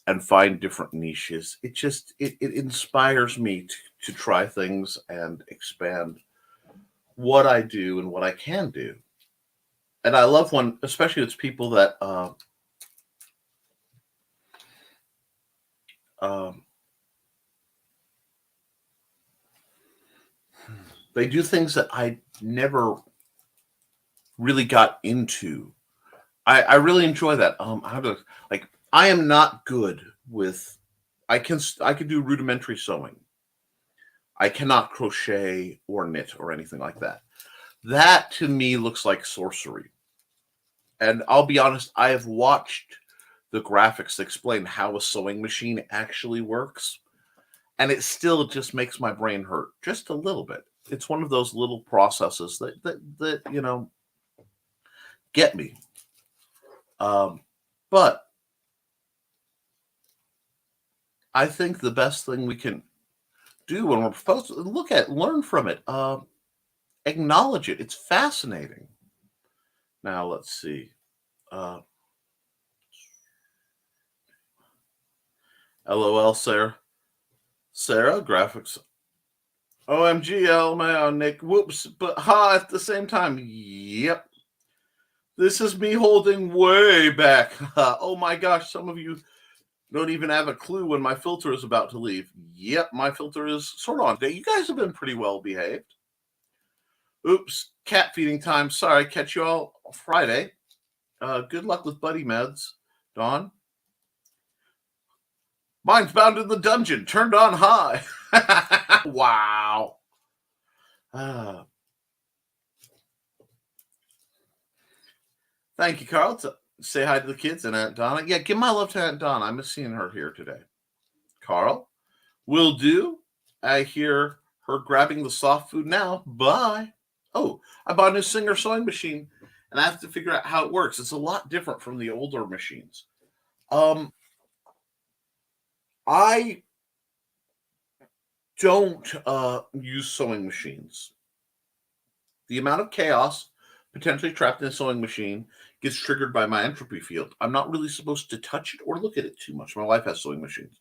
and find different niches. It inspires me to try things and expand what I do and what I can do. And I love when, especially it's people that they do things that I never really got into. I really enjoy that. I am not good with. I can do rudimentary sewing. I cannot crochet or knit or anything like that. That to me looks like sorcery. And I'll be honest, I have watched the graphics to explain how a sewing machine actually works. And it still just makes my brain hurt just a little bit. It's one of those little processes that get me. But I think the best thing we can do when we're supposed to learn from it, acknowledge it. It's fascinating. Now, let's see. LOL, Sarah. Sarah, graphics. OMG, LMAO, Nick. Whoops, but ha at the same time. Yep. This is me holding way back. Oh my gosh, some of you don't even have a clue when my filter is about to leave. Yep, my filter is sort of on today. You guys have been pretty well behaved. Oops, cat feeding time. Sorry, catch you all Friday. Good luck with buddy meds, Dawn. Mine's bound in the dungeon, turned on high. Wow. Thank you, Carl. Say hi to the kids and Aunt Donna. Yeah, give my love to Aunt Donna. I miss seeing her here today. Carl, will do. I hear her grabbing the soft food now. Bye. Oh, I bought a new Singer sewing machine, and I have to figure out how it works. It's a lot different from the older machines. I don't use sewing machines. The amount of chaos potentially trapped in a sewing machine gets triggered by my entropy field. I'm not really supposed to touch it or look at it too much. My wife has sewing machines.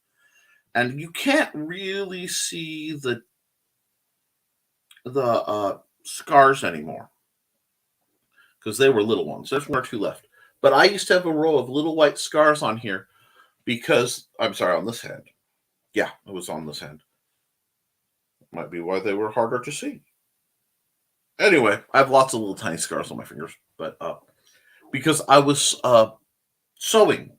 And you can't really see the scars anymore because they were little ones. There's one or two left. But I used to have a row of little white scars on here because, I'm sorry, on this hand. Yeah, it was on this hand. Might be why they were harder to see. Anyway, I have lots of little tiny scars on my fingers, but because I was sewing,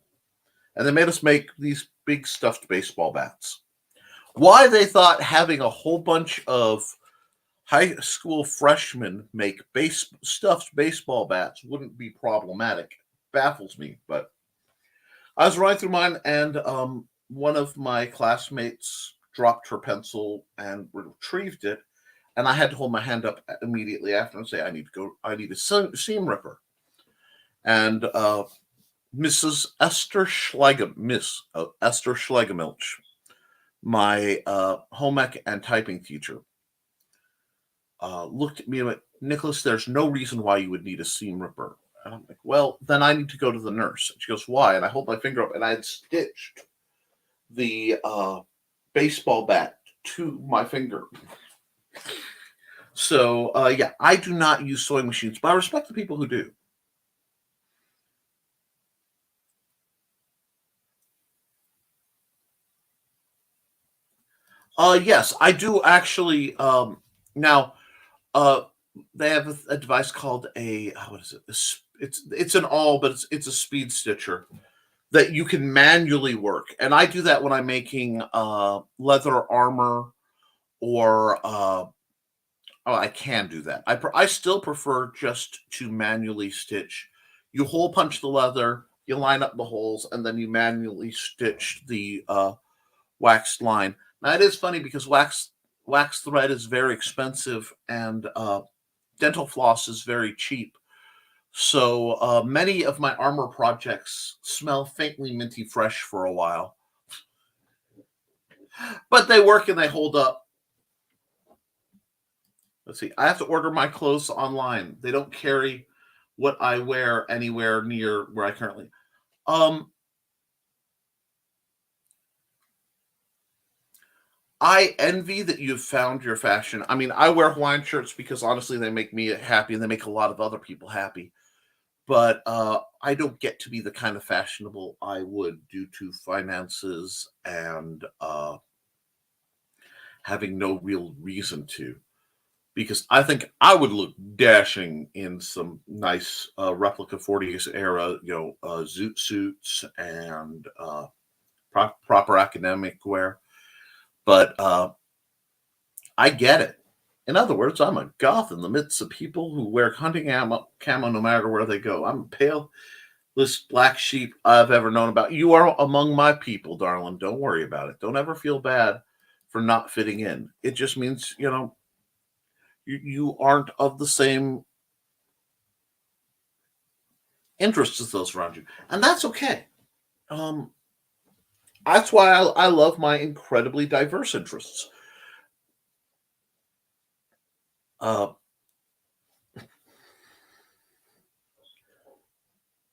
and they made us make these big stuffed baseball bats. Why they thought having a whole bunch of high school freshmen make stuffed baseball bats wouldn't be problematic baffles me. But I was running through mine, and one of my classmates dropped her pencil and retrieved it, and I had to hold my hand up immediately after and say, I need a seam ripper. And Mrs. Esther Schlegelmilch, my home ec and typing teacher, looked at me and went, Nicholas, there's no reason why you would need a seam ripper. And I'm like, well, then I need to go to the nurse. And she goes, why? And I hold my finger up, and I had stitched the baseball bat to my finger. So, yeah, I do not use sewing machines, but I respect the people who do. Yes, I do actually. Now, they have a device called what is it? It's an awl, but it's a speed stitcher that you can manually work, and I do that when I'm making leather armor or I can do that. I still prefer just to manually stitch. You hole punch the leather, you line up the holes, and then you manually stitch the waxed line. Now, it is funny because wax thread is very expensive and dental floss is very cheap. So many of my armor projects smell faintly minty fresh for a while. But they work and they hold up. Let's see. I have to order my clothes online. They don't carry what I wear anywhere near where I currently. I envy that you've found your fashion. I mean, I wear Hawaiian shirts because honestly, they make me happy and they make a lot of other people happy. But I don't get to be the kind of fashionable I would due to finances and having no real reason to. Because I think I would look dashing in some nice replica 40s era, zoot suits and proper academic wear. But I get it. In other words, I'm a goth in the midst of people who wear hunting camo no matter where they go. I'm pale. black sheep I've ever known about. You are among my people, darling. Don't worry about it. Don't ever feel bad for not fitting in. It just means, you aren't of the same interests as those around you. And that's okay. That's why I love my incredibly diverse interests.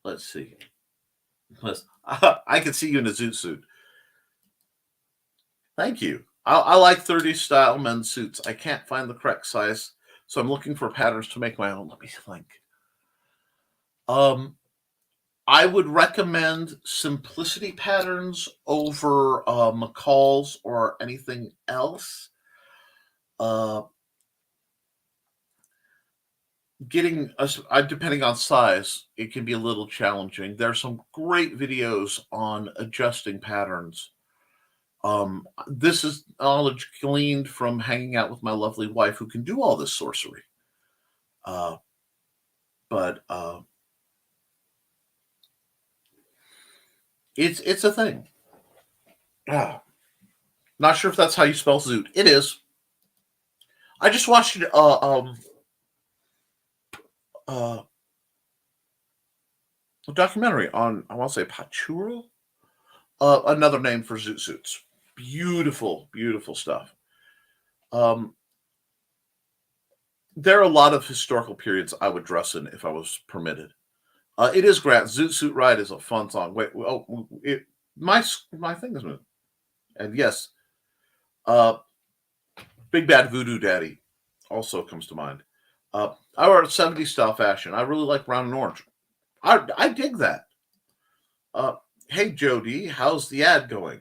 Let's see. I can see you in a zoot suit. Thank you. I like 30s style men's suits. I can't find the correct size, so I'm looking for patterns to make my own. Let me think. I would recommend simplicity patterns over McCall's or anything else. Depending on size, it can be a little challenging. There are some great videos on adjusting patterns. This is knowledge gleaned from hanging out with my lovely wife who can do all this sorcery. But it's a thing. Not sure if that's how you spell zoot. It is. I just watched a documentary on, I want to say, Pachuro, another name for zoot suits. Beautiful, beautiful stuff. There are a lot of historical periods I would dress in if I was permitted. It is Grant. Zoot Suit Ride is a fun song. Wait, my thing is moving. And yes, Big Bad Voodoo Daddy also comes to mind. I wear 70s style fashion. I really like brown and orange. I dig that. Hey, Jody, how's the ad going?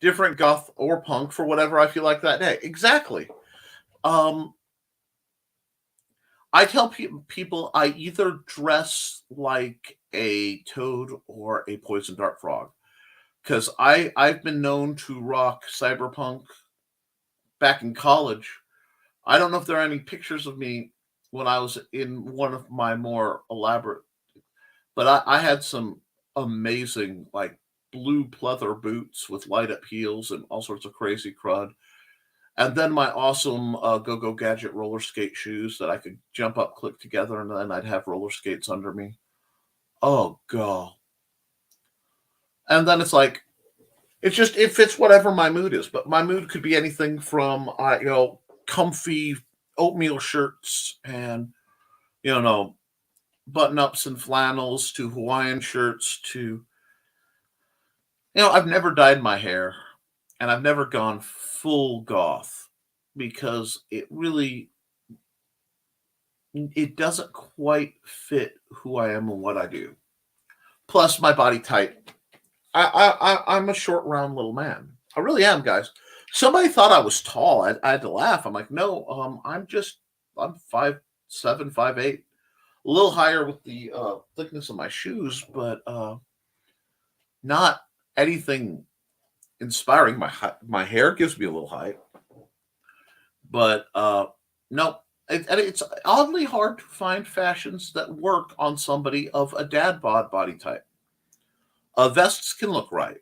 Different goth or punk for whatever I feel like that day. Exactly. I tell people I either dress like a toad or a poison dart frog, because I've been known to rock cyberpunk back in college. I don't know if there are any pictures of me when I was in one of my more elaborate, but I had some amazing, like, blue pleather boots with light up heels and all sorts of crazy crud. And then my awesome Go-Go Gadget roller skate shoes that I could jump up, click together, and then I'd have roller skates under me. Oh, God. And then it's like, it fits whatever my mood is. But my mood could be anything from, comfy oatmeal shirts and, button-ups and flannels to Hawaiian shirts to, I've never dyed my hair. And I've never gone full goth because it doesn't quite fit who I am and what I do. Plus my body type. I'm a short, round little man. I really am, guys. Somebody thought I was tall. I had to laugh. I'm like, no, I'm 5'7", 5'8", a little higher with the thickness of my shoes, but not anything inspiring. My hair gives me a little height, but no, it's oddly hard to find fashions that work on somebody of a dad bod body type. Vests can look right,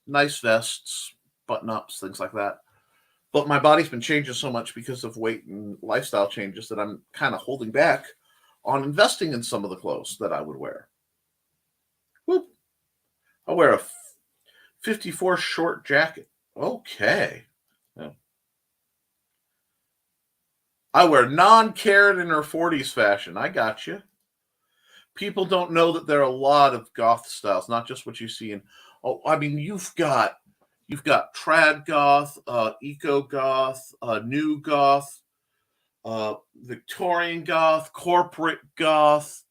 nice vests, button ups, things like that. But my body's been changing so much because of weight and lifestyle changes that I'm kind of holding back on investing in some of the clothes that I would wear. Whoop. I wear a 54 short jacket. Okay. Yeah. I wear non-Karen in her 40s fashion. I got you. People don't know that there are a lot of goth styles, not just what you see in. Oh, I mean, you've got trad goth, eco goth, new goth, Victorian goth, corporate goth.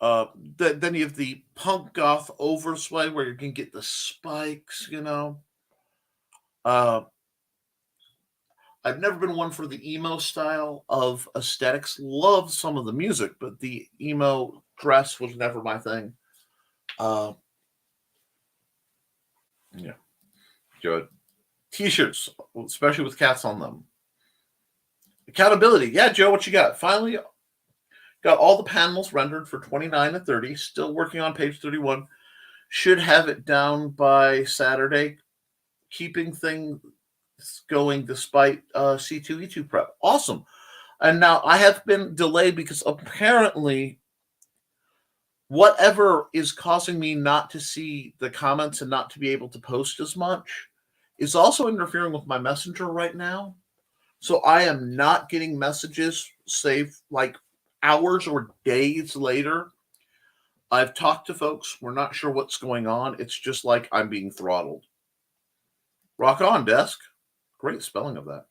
Then you have the punk goth oversway where you can get the spikes, I've never been one for the emo style of aesthetics. Love some of the music, but the emo dress was never my thing. Yeah. Good. T-shirts, especially with cats on them. Accountability. Yeah, Joe, what you got? Finally got all the panels rendered for 29 and 30. Still working on page 31. Should have it down by Saturday. Keeping things going despite C2E2 prep. Awesome. And now I have been delayed because apparently whatever is causing me not to see the comments and not to be able to post as much is also interfering with my messenger right now. So I am not getting messages, say, like hours or days later. I've talked to folks. We're not sure what's going on. It's just like I'm being throttled. Rock on, desk. Great spelling of that.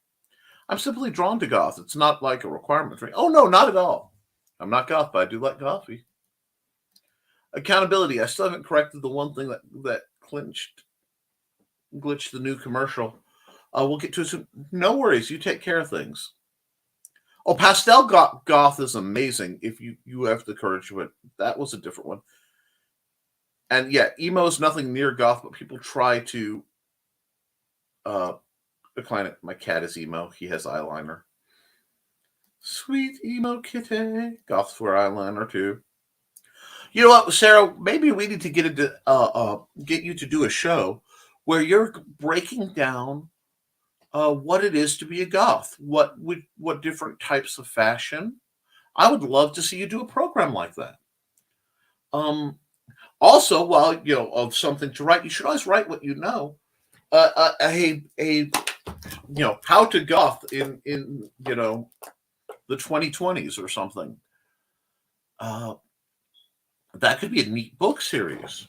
I'm simply drawn to goth. It's not like a requirement for me. Oh, no, not at all. I'm not goth, but I do like coffee. Accountability. I still haven't corrected the one thing that glitched the new commercial. We'll get to it soon. No worries. You take care of things. Oh, pastel goth is amazing if you have the courage to it. That was a different one. And yeah, emo is nothing near goth, but people try to decline it. My cat is emo. He has eyeliner. Sweet emo kitty. Goths wear eyeliner too. You know what, Sarah? Maybe we need to get you to do a show where you're breaking down what it is to be a goth. What different types of fashion. I would love to see you do a program like that. Also, while of something to write, you should always write what you know. How to goth in the 2020s or something. That could be a neat book series.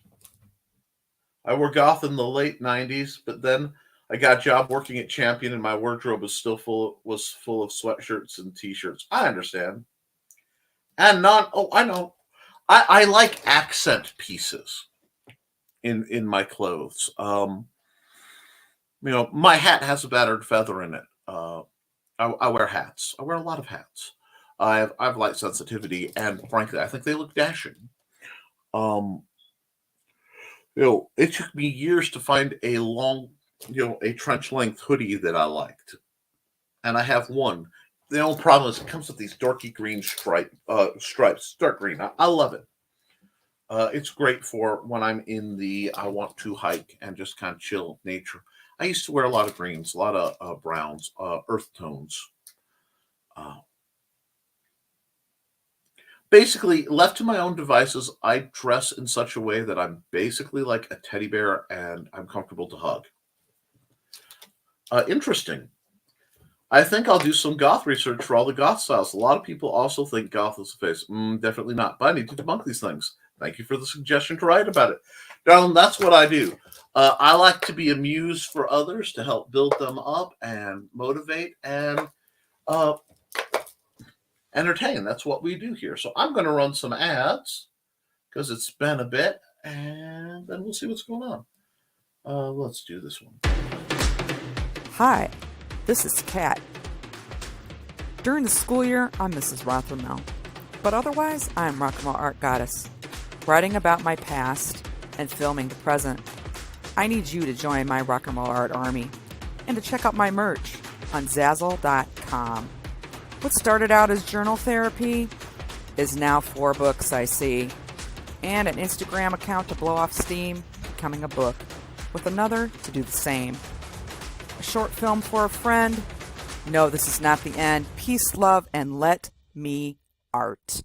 I wore goth in the late 90s, but then I got a job working at Champion and my wardrobe was still full of sweatshirts and t-shirts. I understand. And I know. I like accent pieces in my clothes. My hat has a battered feather in it. I wear hats. I wear a lot of hats. I have light sensitivity, and frankly, I think they look dashing. It took me years to find a long, a trench length hoodie that I liked, and I have one. The only problem is it comes with these dorky green stripes, dark green. I love it. It's great for when I'm in I want to hike and just kind of chill nature. I used to wear a lot of greens, a lot of browns, earth tones. Basically, left to my own devices, I dress in such a way that I'm basically like a teddy bear and I'm comfortable to hug. Interesting. I think I'll do some goth research for all the goth styles. A lot of people also think goth is a face. Definitely not. But I need to debunk these things. Thank you for the suggestion to write about it. Darling, that's what I do. I like to be a muse for others to help build them up and motivate and entertain. That's what we do here. So I'm going to run some ads because it's been a bit, and then we'll see what's going on. Let's do this one. Hi, this is Kat. During the school year, I'm Mrs. Rothermel, but otherwise, I'm Rock and Roll Art Goddess, writing about my past and filming the present. I need you to join my Rock and Roll Art army and to check out my merch on Zazzle.com. What started out as journal therapy is now 4 books, I see, and an Instagram account to blow off steam, becoming a book, with another to do the same. A short film for a friend. No, this is not the end. Peace, love, and let me art.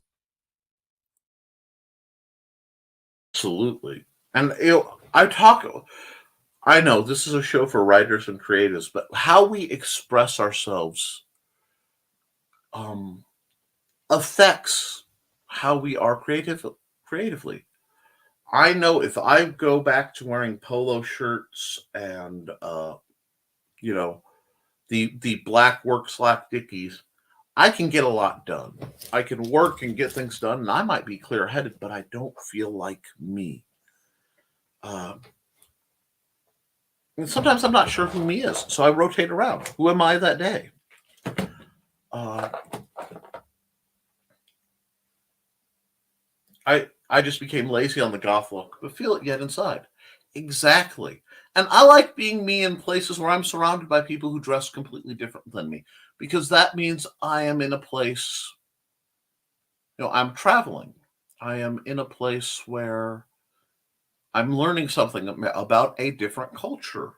Absolutely. And I know this is a show for writers and creatives, but how we express ourselves affects how we are creatively. I know if I go back to wearing polo shirts and the black work slack dickies, I can get a lot done. I can work and get things done, and I might be clear-headed, but I don't feel like me. And sometimes I'm not sure who me is, so I rotate around. Who am I that day? I just became lazy on the goth look, but feel it yet inside. Exactly. And I like being me in places where I'm surrounded by people who dress completely different than me, because that means I am in a place, I'm traveling. I am in a place where I'm learning something about a different culture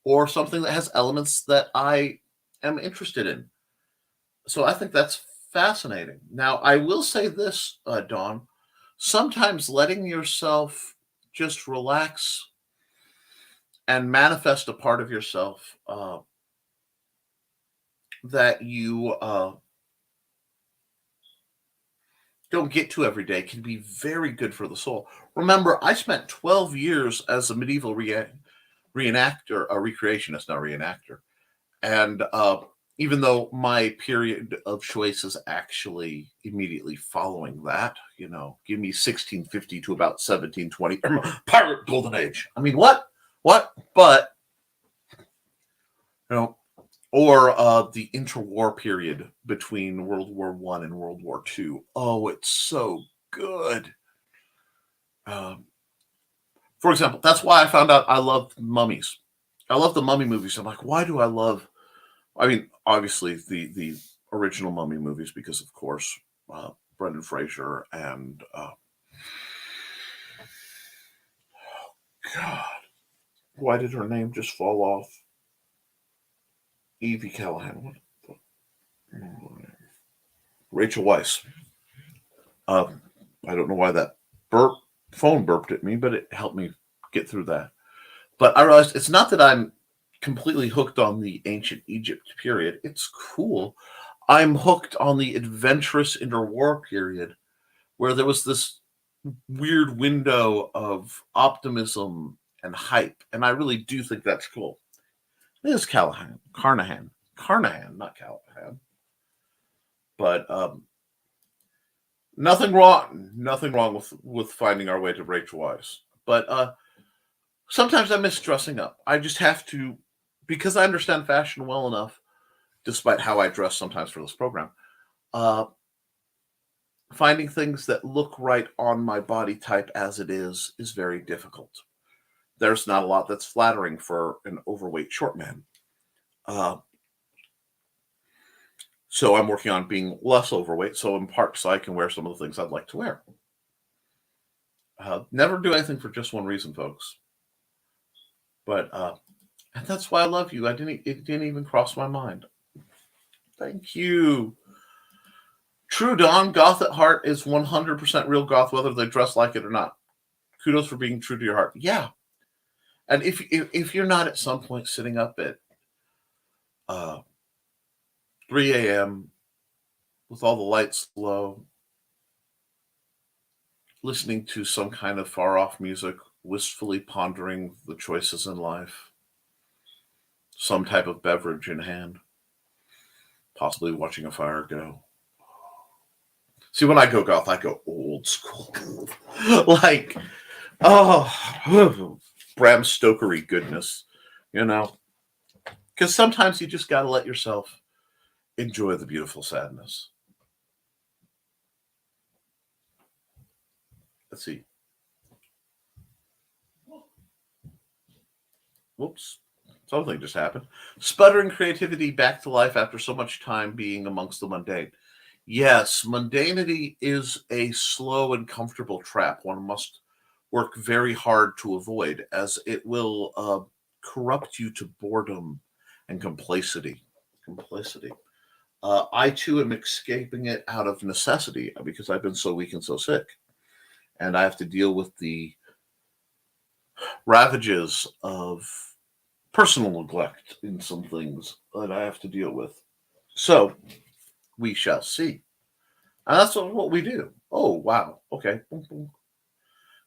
or something that has elements that I am interested in. So I think that's fascinating. Now, I will say this, Dawn. Sometimes letting yourself just relax and manifest a part of yourself that you don't get to every day can be very good for the soul. Remember, I spent 12 years as a medieval reenactor, a recreationist, not reenactor. And even though my period of choice is actually immediately following that, give me 1650 to about 1720, pirate golden age. I mean, what? But, or the interwar period between World War I and World War II. Oh, it's so good. For example, that's why I found out I love mummies. I love the mummy movies. I'm like, why do I love... I mean, obviously the original Mummy movies, because of course Brendan Fraser and God, why did her name just fall off? Evie Callahan. Rachel Weisz. I don't know why that phone burped at me, but it helped me get through that. But I realized it's not that I'm completely hooked on the ancient Egypt period. It's cool. I'm hooked on the adventurous interwar period where there was this weird window of optimism and hype. And I really do think that's cool. It is Carnahan, not Callahan. But nothing wrong with finding our way to Rachel Weisz. But sometimes I miss dressing up. I just have to, because I understand fashion well enough, despite how I dress sometimes for this program, finding things that look right on my body type as it is very difficult. There's not a lot that's flattering for an overweight short man. So I'm working on being less overweight, so in part so I can wear some of the things I'd like to wear. Never do anything for just one reason, folks. But and that's why I love you. It didn't even cross my mind. Thank you. True, Dawn. Goth at heart is 100% real goth, whether they dress like it or not. Kudos for being true to your heart. Yeah. And if you're not at some point sitting up at 3 a.m. with all the lights low, listening to some kind of far-off music, wistfully pondering the choices in life, some type of beverage in hand, possibly watching a fire go. See, when I go goth, I go old school. Like, Bram Stokery goodness, Because sometimes you just got to let yourself enjoy the beautiful sadness. Let's see. Whoops. Something just happened. Sputtering creativity back to life after so much time being amongst the mundane. Yes, mundanity is a slow and comfortable trap one must work very hard to avoid, as it will corrupt you to boredom and complacency. I, too, am escaping it out of necessity because I've been so weak and so sick. And I have to deal with the ravages of personal neglect in some things that I have to deal with. So we shall see. And that's what we do. Oh, wow. Okay.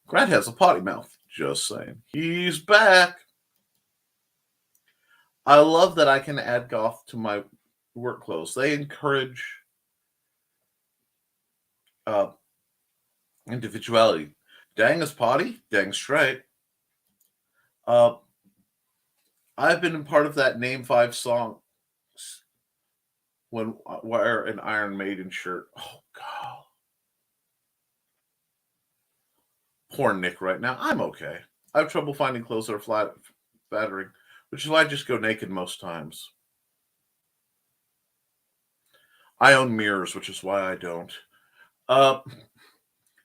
Grant has a potty mouth. Just saying. He's back. I love that I can add goth to my work clothes. They encourage individuality. Dang is potty. Dang straight. I've been a part of that Name 5 song when wear an Iron Maiden shirt. Oh, God. Poor Nick right now. I'm okay. I have trouble finding clothes that are flattering, which is why I just go naked most times. I own mirrors, which is why I don't.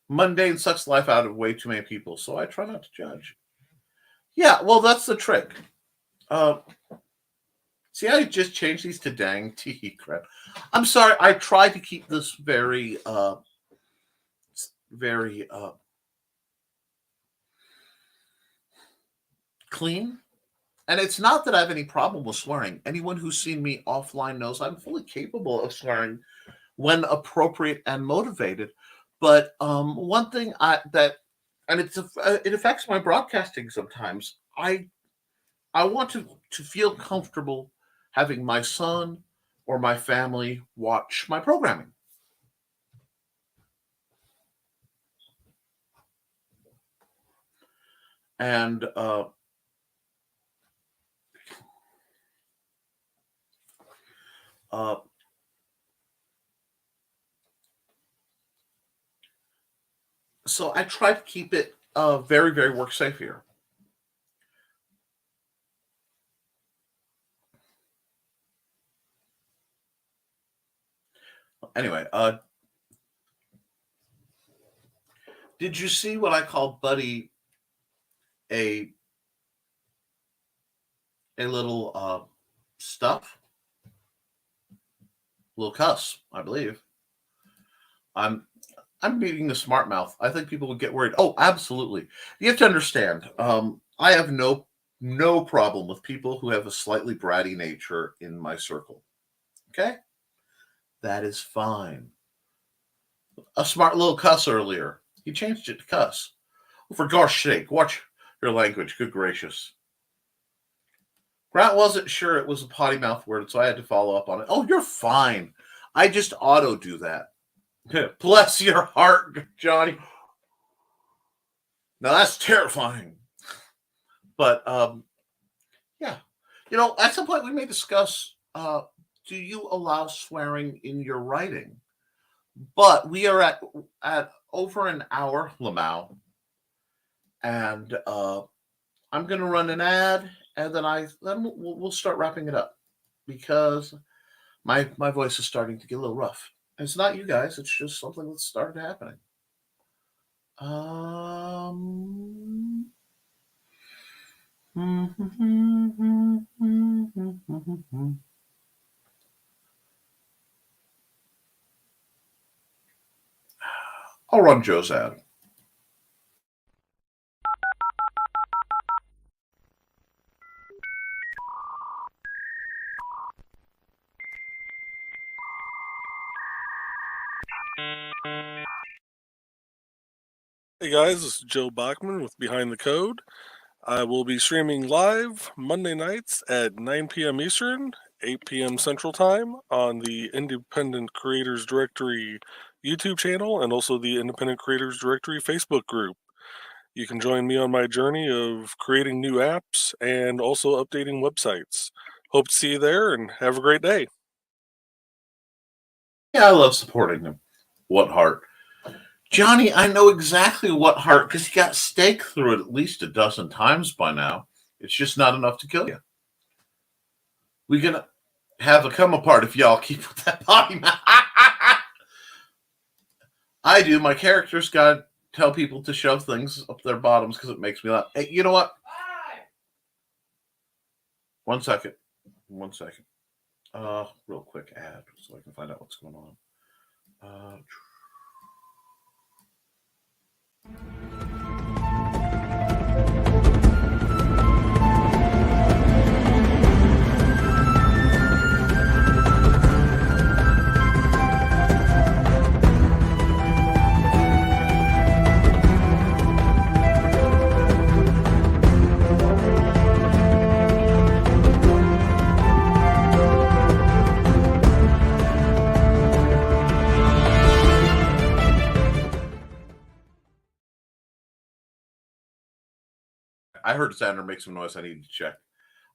Mundane sucks life out of way too many people, so I try not to judge. Yeah, well, that's the trick. See, I just changed these to dang tee crap. I'm sorry. I tried to keep this very clean. And it's not that I have any problem with swearing. Anyone who's seen me offline knows I'm fully capable of swearing when appropriate and motivated. But one thing it affects my broadcasting sometimes. I want to feel comfortable having my son or my family watch my programming. And so I try to keep it very, very work safe here. Anyway, did you see what I call Buddy a little stuff? Little cuss, I believe. I'm beating the smart mouth. I think people would get worried. Oh, absolutely. You have to understand. I have no problem with people who have a slightly bratty nature in my circle. Okay, that is fine. A smart little cuss earlier. He changed it to cuss. Well, for gosh sake, watch your language. Good gracious. Grant wasn't sure it was a potty mouth word, so I had to follow up on it. Oh, you're fine. I just auto do that. Bless your heart, Johnny. Now that's terrifying. But yeah, at some point we may discuss. Do you allow swearing in your writing? But we are at over an hour, Lamau, and I'm going to run an ad, and then we'll start wrapping it up because my voice is starting to get a little rough. It's not you guys; it's just something that started happening. I'll run Joe's ad. Hey guys, this is Joe Bachman with Behind the Code. I will be streaming live Monday nights at 9 p.m. Eastern, 8 p.m. Central Time on the Independent Creators Directory YouTube channel and also the Independent Creators Directory Facebook group. You can join me on my journey of creating new apps and also updating websites. Hope to see you there and have a great day. Yeah, I love supporting them. What heart? Johnny, I know exactly what heart because you got stake through it at least a dozen times by now. It's just not enough to kill you. We can have a come apart if y'all keep with that potty mouth. I do. My characters got to tell people to shove things up their bottoms because it makes me laugh. Hey, you know what? One second. Real quick ad so I can find out what's going on. I heard Xander make some noise. I need to check.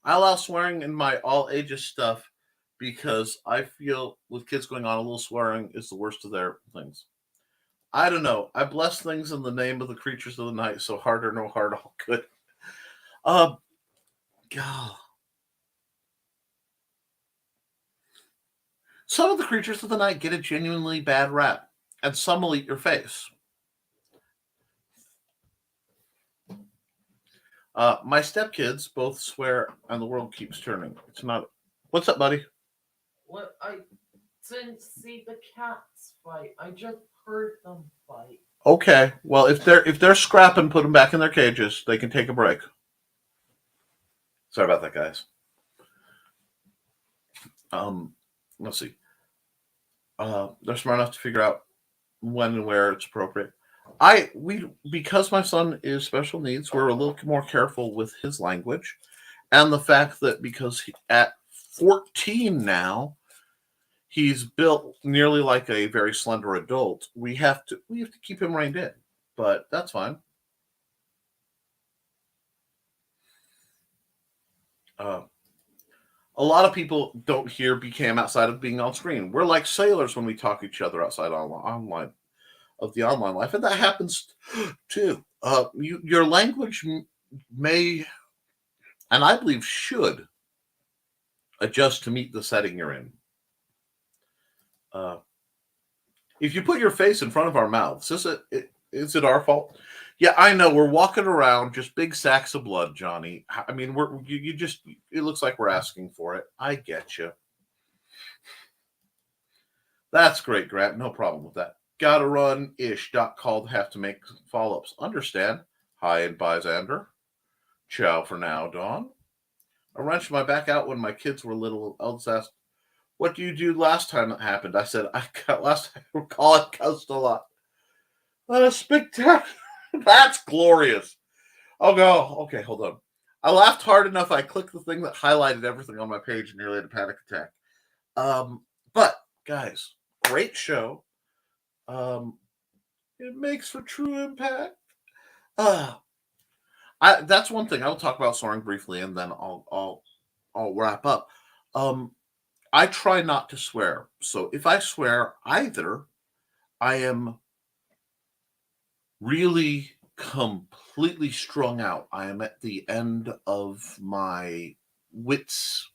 I allow swearing in my all ages stuff because I feel with kids going on, a little swearing is the worst of their things. I don't know. I bless things in the name of the creatures of the night, so hard or no heart, all good. God. Some of the creatures of the night get a genuinely bad rap, and some will eat your face. My stepkids both swear, and the world keeps turning. It's not. What's up, buddy? What? I didn't see the cats fight. I just heard them fight. Okay, well, if they're scrapping, put them back in their cages. They can take a break. Sorry about that, guys. Let's see. They're smart enough to figure out when and where it's appropriate. Because my son is special needs, we're a little more careful with his language, and the fact that because at 14 now, he's built nearly like a very slender adult. We have to keep him reined in, but that's fine. A lot of people don't hear BKM outside of being on screen. We're like sailors when we talk to each other outside online of the online life, and that happens too. Your language may, and I believe should, adjust to meet the setting you're in. If you put your face in front of our mouths, is it our fault? Yeah, I know. We're walking around just big sacks of blood, Johnny. I mean, it looks like we're asking for it. I get you. That's great, Grant. No problem with that. Gotta run ish. Doc called. Have to make follow-ups. Understand. Hi and bye, Xander. Ciao for now, Dawn. I wrenched my back out when my kids were little. Eldest asked, "What do you do last time it happened?" I said, last time I recall I cussed a lot. Spectacular. That's glorious. Oh, no. Okay, hold on. I laughed hard enough. I clicked the thing that highlighted everything on my page and nearly had a panic attack. But, guys, great show. It makes for true impact. That's one thing. I will talk about soaring briefly, and then I'll wrap up. I try not to swear. So if I swear, either I am really completely strung out. I am at the end of my wits.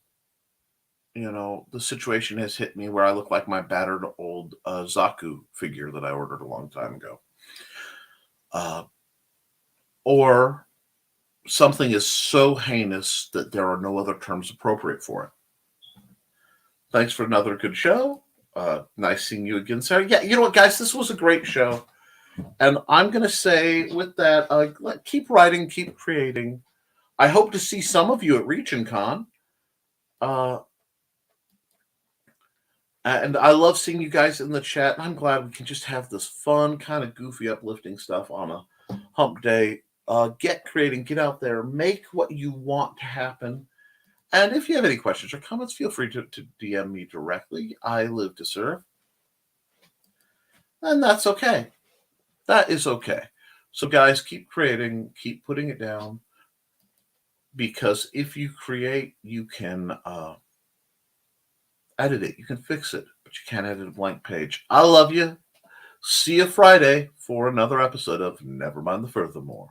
You know, the situation has hit me where I look like my battered old Zaku figure that I ordered a long time ago. Or something is so heinous that there are no other terms appropriate for it. Thanks for another good show. Nice seeing you again, Sarah. Yeah, you know what, guys? This was a great show. And I'm going to say with that, keep writing, keep creating. I hope to see some of you at RegionCon. And I love seeing you guys in the chat. And I'm glad we can just have this fun, kind of goofy, uplifting stuff on a hump day. Get creating, get out there, make what you want to happen. And if you have any questions or comments, feel free to DM me directly. I live to serve. And that's okay. That is okay. So, guys, keep creating, keep putting it down. Because if you create, you can edit it. You can fix it, but you can't edit a blank page. I love you. See you Friday for another episode of Nevermind the Furthermore.